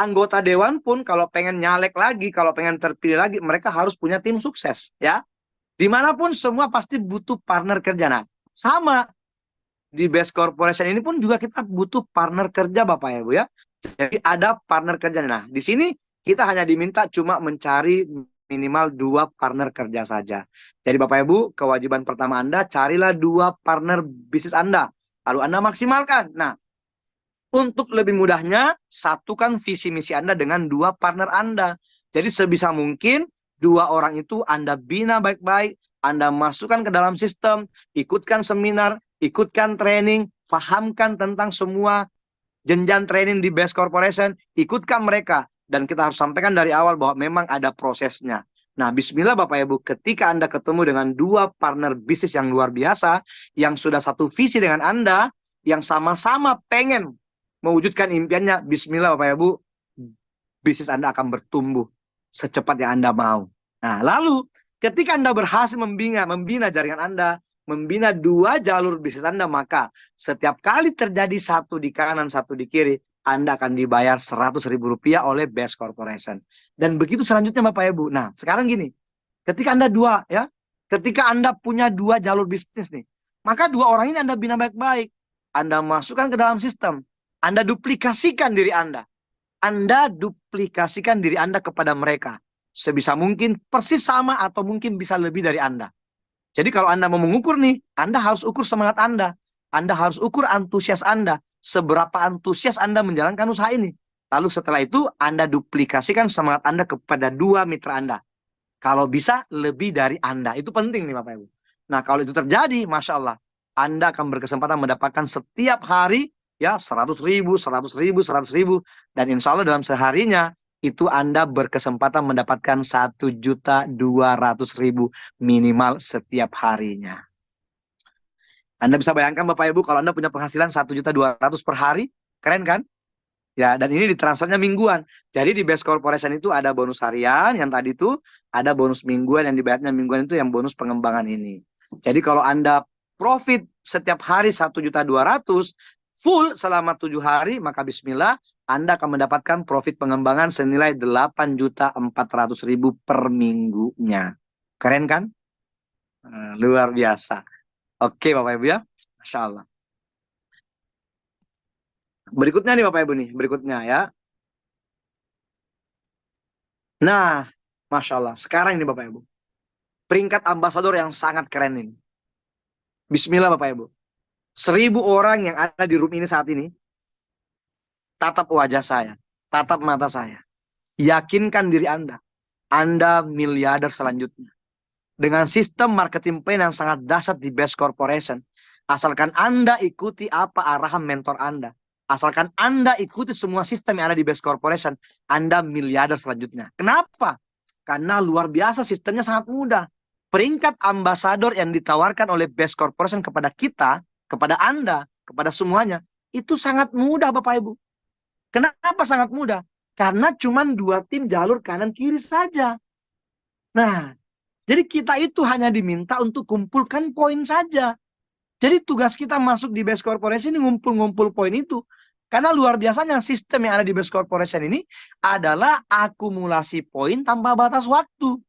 Anggota dewan pun kalau pengen nyalek lagi, kalau pengen terpilih lagi, mereka harus punya tim sukses. Ya, dimanapun semua pasti butuh partner kerja. Nah, sama di Best Corporation ini pun juga kita butuh partner kerja Bapak Ibu ya. Jadi ada partner kerja. Nah, di sini kita hanya diminta cuma mencari minimal 2 partner kerja saja. Jadi Bapak Ibu, kewajiban pertama Anda, carilah 2 partner bisnis Anda. Lalu Anda maksimalkan. Nah, untuk lebih mudahnya, satukan visi misi Anda dengan 2 partner Anda. Jadi sebisa mungkin 2 orang itu Anda bina baik-baik, Anda masukkan ke dalam sistem, ikutkan seminar, ikutkan training, pahamkan tentang semua jenjang training di Best Corporation, ikutkan mereka. Dan kita harus sampaikan dari awal bahwa memang ada prosesnya. Nah, bismillah Bapak Ibu, ketika Anda ketemu dengan 2 partner bisnis yang luar biasa, yang sudah satu visi dengan Anda, yang sama-sama pengen mewujudkan impiannya, bismillah Bapak Ibu, bisnis Anda akan bertumbuh secepat yang Anda mau. Nah, lalu ketika Anda berhasil membina jaringan Anda, membina 2 jalur bisnis Anda, maka setiap kali terjadi satu di kanan, satu di kiri, Anda akan dibayar Rp100.000 oleh Best Corporation. Dan begitu selanjutnya Bapak Ibu. Nah, sekarang gini, ketika Anda ketika Anda punya 2 jalur bisnis nih, maka 2 orang ini Anda bina baik-baik. Anda masukkan ke dalam sistem. Anda duplikasikan diri Anda. Anda duplikasikan diri Anda kepada mereka. Sebisa mungkin persis sama atau mungkin bisa lebih dari Anda. Jadi kalau Anda mau mengukur nih, Anda harus ukur semangat Anda. Anda harus ukur antusias Anda. Seberapa antusias Anda menjalankan usaha ini. Lalu setelah itu Anda duplikasikan semangat Anda kepada 2 mitra Anda. Kalau bisa lebih dari Anda. Itu penting nih Bapak Ibu. Nah kalau itu terjadi, Masya Allah, Anda akan berkesempatan mendapatkan setiap hari ya 100.000, 100.000, 100.000. Dan insya Allah dalam seharinya itu Anda berkesempatan mendapatkan 1.200.000 minimal setiap harinya. Anda bisa bayangkan Bapak Ibu kalau Anda punya penghasilan 1.200.000 per hari, keren kan? Ya, dan ini ditransfernya mingguan. Jadi di Best Corporation itu ada bonus harian yang tadi itu, ada bonus mingguan yang dibayarnya mingguan itu yang bonus pengembangan ini. Jadi kalau Anda profit setiap hari 1.200.000 full selama 7 hari, maka bismillah Anda akan mendapatkan profit pengembangan senilai 8.400.000 per minggunya. Keren kan? Luar biasa. Oke Bapak Ibu ya. Masya Allah. Berikutnya nih Bapak Ibu nih. Berikutnya ya. Nah, Masya Allah. Sekarang ini Bapak Ibu. Peringkat ambasador yang sangat keren ini. Bismillah Bapak Ibu. 1.000 orang yang ada di room ini saat ini. Tatap wajah saya. Tatap mata saya. Yakinkan diri Anda. Anda miliarder selanjutnya. Dengan sistem marketing plan yang sangat dahsyat di Best Corporation. Asalkan Anda ikuti apa arahan mentor Anda. Asalkan Anda ikuti semua sistem yang ada di Best Corporation. Anda miliarder selanjutnya. Kenapa? Karena luar biasa sistemnya sangat mudah. Peringkat ambasador yang ditawarkan oleh Best Corporation kepada kita, kepada Anda, kepada semuanya, itu sangat mudah Bapak Ibu. Kenapa sangat mudah? Karena cuma 2 tim jalur kanan kiri saja. Nah, jadi kita itu hanya diminta untuk kumpulkan poin saja. Jadi tugas kita masuk di Best Corporation ini ngumpul-ngumpul poin itu. Karena luar biasanya sistem yang ada di Best Corporation ini adalah akumulasi poin tanpa batas waktu.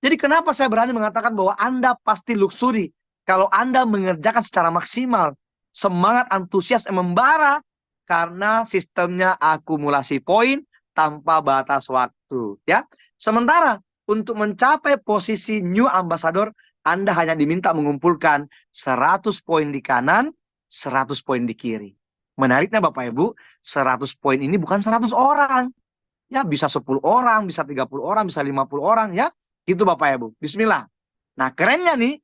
Jadi kenapa saya berani mengatakan bahwa Anda pasti luxury kalau Anda mengerjakan secara maksimal. Semangat antusias yang membara karena sistemnya akumulasi poin tanpa batas waktu. Ya, sementara untuk mencapai posisi new ambassador, Anda hanya diminta mengumpulkan 100 poin di kanan, 100 poin di kiri. Menariknya Bapak Ibu, 100 poin ini bukan 100 orang. Ya, bisa 10 orang, bisa 30 orang, bisa 50 orang ya. Gitu Bapak Ibu. Bismillah. Nah, kerennya nih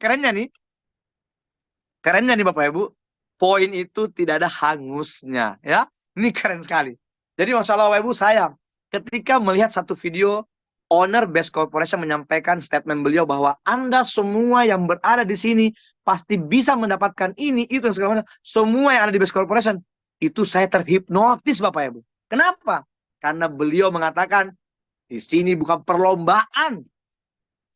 Bapak Ibu, poin itu tidak ada hangusnya ya. Ini keren sekali. Jadi Masya Allah Bapak Ibu, saya ketika melihat satu video owner Best Corporation menyampaikan statement beliau bahwa Anda semua yang berada di sini pasti bisa mendapatkan ini, itu, dan segala macam. Semua yang ada di Best Corporation, itu saya terhipnotis Bapak Ibu. Kenapa? Karena beliau mengatakan, di sini bukan perlombaan.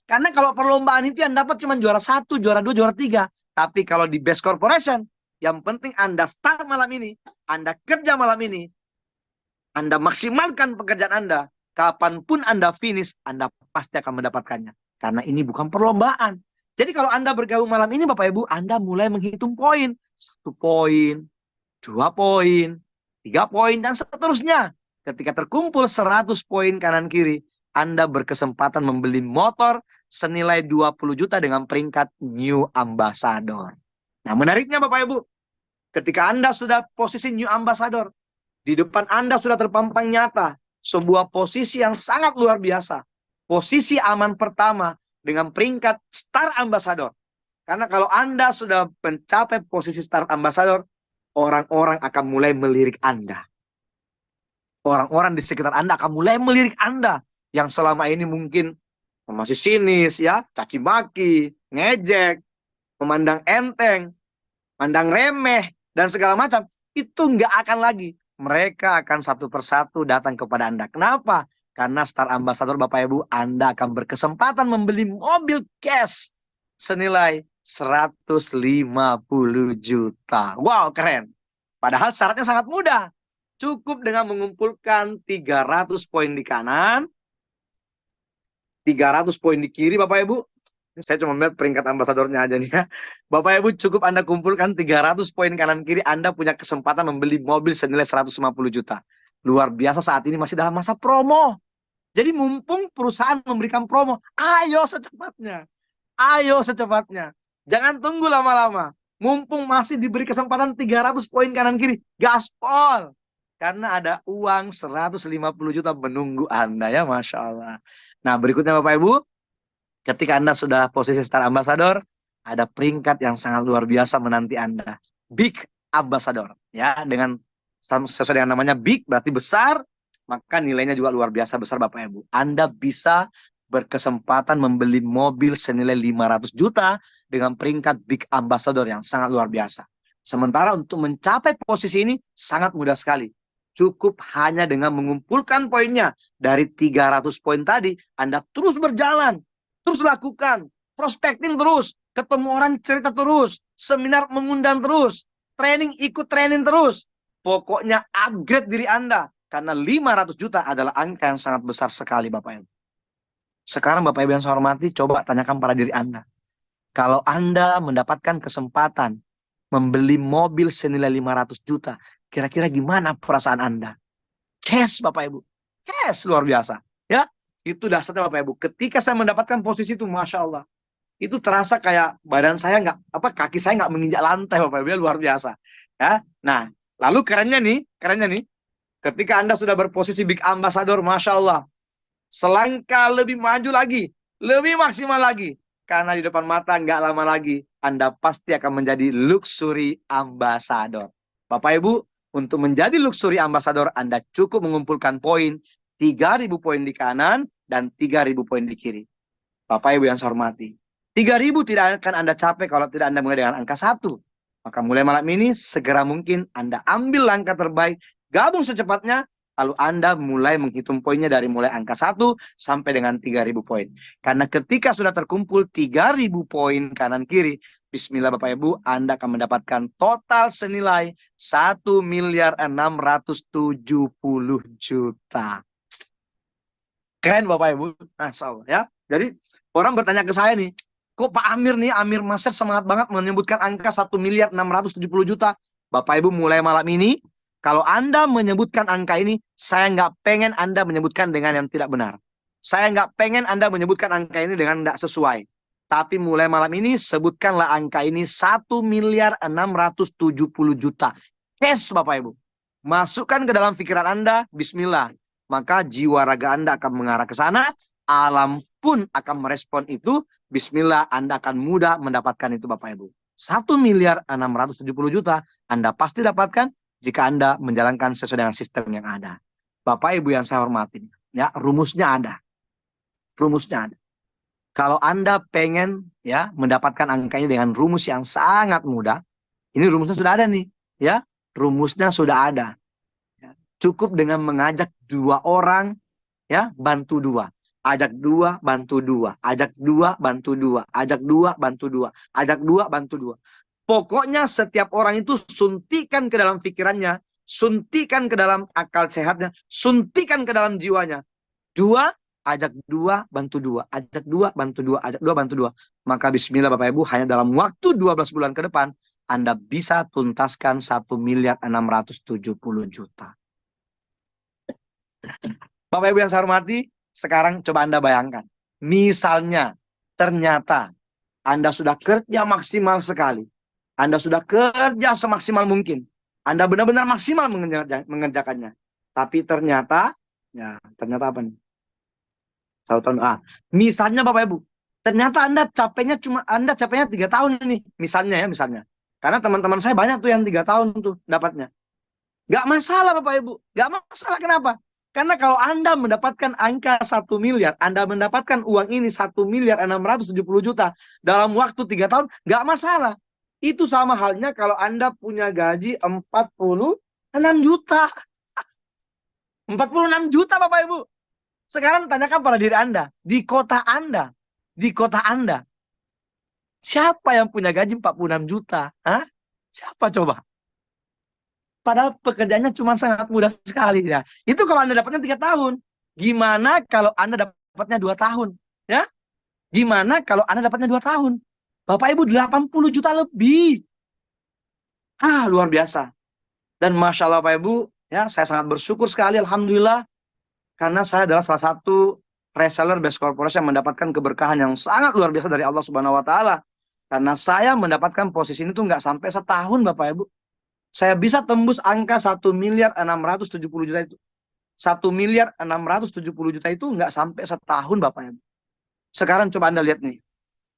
Karena kalau perlombaan itu yang dapat cuma juara 1, juara 2, juara 3. Tapi kalau di Best Corporation, yang penting Anda start malam ini, Anda kerja malam ini, Anda maksimalkan pekerjaan Anda, kapanpun Anda finish, Anda pasti akan mendapatkannya. Karena ini bukan perlombaan. Jadi kalau Anda bergabung malam ini Bapak Ibu, Anda mulai menghitung poin. 1 poin, 2 poin, 3 poin, dan seterusnya. Ketika terkumpul 100 poin kanan kiri, Anda berkesempatan membeli motor senilai 20 juta dengan peringkat new ambassador. Nah, menariknya Bapak Ibu, ketika Anda sudah posisi new ambassador, di depan Anda sudah terpampang nyata sebuah posisi yang sangat luar biasa. Posisi aman pertama dengan peringkat star ambassador. Karena kalau Anda sudah mencapai posisi star ambassador, orang-orang akan mulai melirik Anda. Orang-orang di sekitar Anda akan mulai melirik Anda. Yang selama ini mungkin masih sinis, ya, caci maki, ngejek, memandang enteng, mandang remeh, dan segala macam. Itu nggak akan lagi. Mereka akan satu persatu datang kepada Anda. Kenapa? Karena Star Ambassador Bapak Ibu, Anda akan berkesempatan membeli mobil cash senilai 150 juta. Wow, keren. Padahal syaratnya sangat mudah. Cukup dengan mengumpulkan 300 poin di kanan, 300 poin di kiri Bapak Ibu. Saya cuma melihat peringkat ambasadornya aja nih ya. Bapak Ibu, cukup Anda kumpulkan 300 poin kanan kiri, Anda punya kesempatan membeli mobil senilai 150 juta. Luar biasa, saat ini masih dalam masa promo. Jadi mumpung perusahaan memberikan promo, ayo secepatnya. Ayo secepatnya. Jangan tunggu lama-lama. Mumpung masih diberi kesempatan 300 poin kanan kiri, gaspol. Karena ada uang 150 juta menunggu Anda ya, Masya Allah. Nah, berikutnya Bapak Ibu, Ketika Anda sudah posisi Star Ambassador, ada peringkat yang sangat luar biasa menanti Anda. Big Ambassador. Ya, dengan sesuai dengan namanya big berarti besar, maka nilainya juga luar biasa besar Bapak Ibu. Anda bisa berkesempatan membeli mobil senilai 500 juta dengan peringkat Big Ambassador yang sangat luar biasa. Sementara untuk mencapai posisi ini sangat mudah sekali. Cukup hanya dengan mengumpulkan poinnya dari 300 poin tadi, Anda terus berjalan, terus lakukan, prospecting terus, ketemu orang cerita terus, seminar mengundang terus, training ikut training terus. Pokoknya upgrade diri Anda. Karena 500 juta adalah angka yang sangat besar sekali Bapak Ibu. Sekarang Bapak Ibu yang saya hormati, coba tanyakan pada diri Anda. Kalau Anda mendapatkan kesempatan membeli mobil senilai 500 juta, kira-kira gimana perasaan Anda? Cash Bapak Ibu. Cash luar biasa. Ya, itu dasarnya Bapak Ibu. Ketika saya mendapatkan posisi itu, Masya Allah. Itu terasa kayak badan saya nggak, kaki saya nggak menginjak lantai Bapak Ibu. Luar biasa. Ya, nah, lalu kerennya nih, ketika Anda sudah berposisi Big Ambassador, Masya Allah. Selangkah lebih maju lagi, lebih maksimal lagi. Karena di depan mata nggak lama lagi, Anda pasti akan menjadi luxury ambassador. Bapak Ibu, untuk menjadi luxury ambassador, Anda cukup mengumpulkan poin 3.000 poin di kanan dan 3.000 poin di kiri. Bapak Ibu yang saya hormati, 3.000 tidak akan Anda capai kalau tidak Anda mulai dengan angka 1. Maka mulai malam ini, segera mungkin Anda ambil langkah terbaik, gabung secepatnya, lalu Anda mulai menghitung poinnya dari mulai angka 1 sampai dengan 3.000 poin. Karena ketika sudah terkumpul 3.000 poin kanan kiri, Bismillah Bapak Ibu, Anda akan mendapatkan total senilai 1.670.000.000. Keren Bapak Ibu. Masya Allah ya. Jadi orang bertanya ke saya nih, kok Pak Amir nih, Amir Maser semangat banget menyebutkan angka 1.670.000.000. Bapak Ibu mulai malam ini, kalau Anda menyebutkan angka ini, saya nggak pengen Anda menyebutkan dengan yang tidak benar. Saya nggak pengen Anda menyebutkan angka ini dengan tidak sesuai. Tapi mulai malam ini, sebutkanlah angka ini 1.670.000.000. Cash Bapak Ibu. Masukkan ke dalam pikiran Anda, Bismillah. Maka jiwa raga Anda akan mengarah ke sana, alam pun akan merespon itu, Bismillah Anda akan mudah mendapatkan itu Bapak Ibu. 1.670.000.000 Anda pasti dapatkan jika Anda menjalankan sesuai dengan sistem yang ada. Bapak Ibu yang saya hormati, ya, rumusnya ada. Rumusnya ada. Kalau Anda pengen ya mendapatkan angka ini dengan rumus yang sangat mudah, ini rumusnya sudah ada nih, ya. Rumusnya sudah ada. Cukup dengan mengajak 2 orang, ya, bantu 2. Ajak 2, bantu 2. Ajak 2, bantu 2. Ajak 2, bantu 2. Ajak 2, bantu 2. Pokoknya setiap orang itu suntikan ke dalam pikirannya, suntikan ke dalam akal sehatnya, suntikan ke dalam jiwanya. 2, ajak 2, bantu 2. Ajak 2, bantu 2. Ajak 2, bantu 2. Maka Bismillah Bapak Ibu, hanya dalam waktu 12 bulan ke depan, Anda bisa tuntaskan 1.670.000.000. Bapak Ibu yang saya hormati, sekarang coba Anda bayangkan. Misalnya, ternyata Anda sudah kerja maksimal sekali. Anda sudah kerja semaksimal mungkin. Anda benar-benar maksimal mengerjakannya. Tapi ternyata, ya ternyata apa nih? Misalnya Bapak Ibu, ternyata Anda capeknya 3 tahun ini. Misalnya ya, misalnya. Karena teman-teman saya banyak tuh yang 3 tahun tuh dapatnya. Gak masalah Bapak Ibu. Gak masalah, kenapa? Karena kalau Anda mendapatkan angka 1 miliar, Anda mendapatkan uang ini 1.670.000.000 dalam waktu 3 tahun, gak masalah. Itu sama halnya kalau Anda punya gaji 46 juta. 46 juta Bapak Ibu. Sekarang tanyakan pada diri Anda, di kota Anda, siapa yang punya gaji 46 juta? Hah? Siapa coba? Padahal pekerjaannya cuma sangat mudah sekali ya. Itu kalau Anda dapatnya 3 tahun. Gimana kalau Anda dapatnya 2 tahun? Ya? Gimana kalau Anda dapatnya 2 tahun? Bapak Ibu 80 juta lebih. Luar biasa. Dan Masya Allah Bapak Ibu, ya, saya sangat bersyukur sekali Alhamdulillah. Karena saya adalah salah satu reseller best corporation yang mendapatkan keberkahan yang sangat luar biasa dari Allah Subhanahu wa Ta'ala. Karena saya mendapatkan posisi ini tuh nggak sampai setahun Bapak Ibu. Saya bisa tembus angka 1.670.000.000 itu. 1.670.000.000 itu nggak sampai setahun Bapak Ibu. Sekarang coba Anda lihat nih.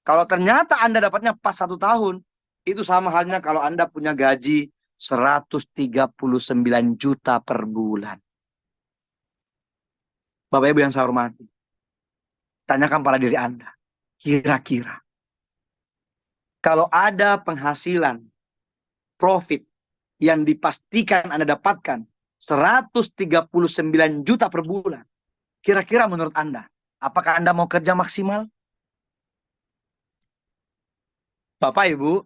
Kalau ternyata Anda dapatnya pas 1 tahun, itu sama halnya kalau Anda punya gaji 139 juta per bulan. Bapak Ibu yang saya hormati, tanyakan pada diri Anda. Kira-kira kalau ada penghasilan, profit yang dipastikan Anda dapatkan 139 juta per bulan. Kira-kira menurut Anda, apakah Anda mau kerja maksimal? Bapak Ibu,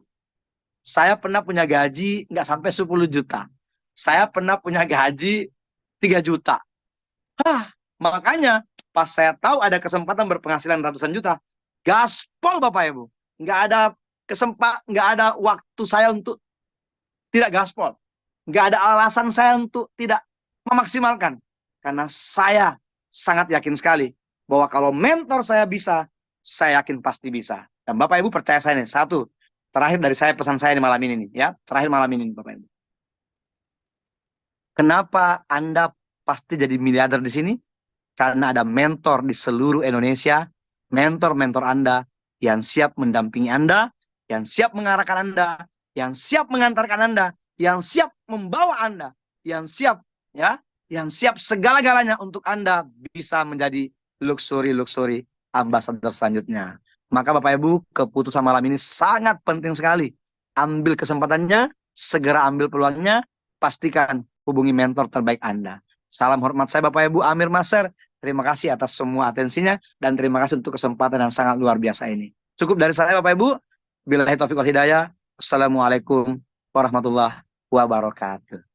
saya pernah punya gaji nggak sampai 10 juta. Saya pernah punya gaji 3 juta. Makanya pas saya tahu ada kesempatan berpenghasilan ratusan juta, gaspol Bapak Ibu. Nggak ada waktu saya untuk tidak gaspol. Nggak ada alasan saya untuk tidak memaksimalkan. Karena saya sangat yakin sekali bahwa kalau mentor saya bisa, saya yakin pasti bisa. Dan Bapak Ibu percaya saya nih. Satu, terakhir dari saya pesan saya di malam ini nih, ya. Terakhir malam ini Bapak Ibu. Kenapa Anda pasti jadi miliarder di sini? Karena ada mentor di seluruh Indonesia, mentor-mentor Anda yang siap mendampingi Anda, yang siap mengarahkan Anda, yang siap mengantarkan Anda, yang siap membawa Anda, yang siap yang siap segala-galanya untuk Anda bisa menjadi luxury ambassador selanjutnya. Maka Bapak Ibu, keputusan malam ini sangat penting sekali. Ambil kesempatannya, segera ambil peluangnya, pastikan hubungi mentor terbaik Anda. Salam hormat saya Bapak Ibu, Amir Maser. Terima kasih atas semua atensinya dan terima kasih untuk kesempatan yang sangat luar biasa ini. Cukup dari saya Bapak Ibu. Billahi taufiq wal hidayah. Assalamualaikum warahmatullahi wabarakatuh.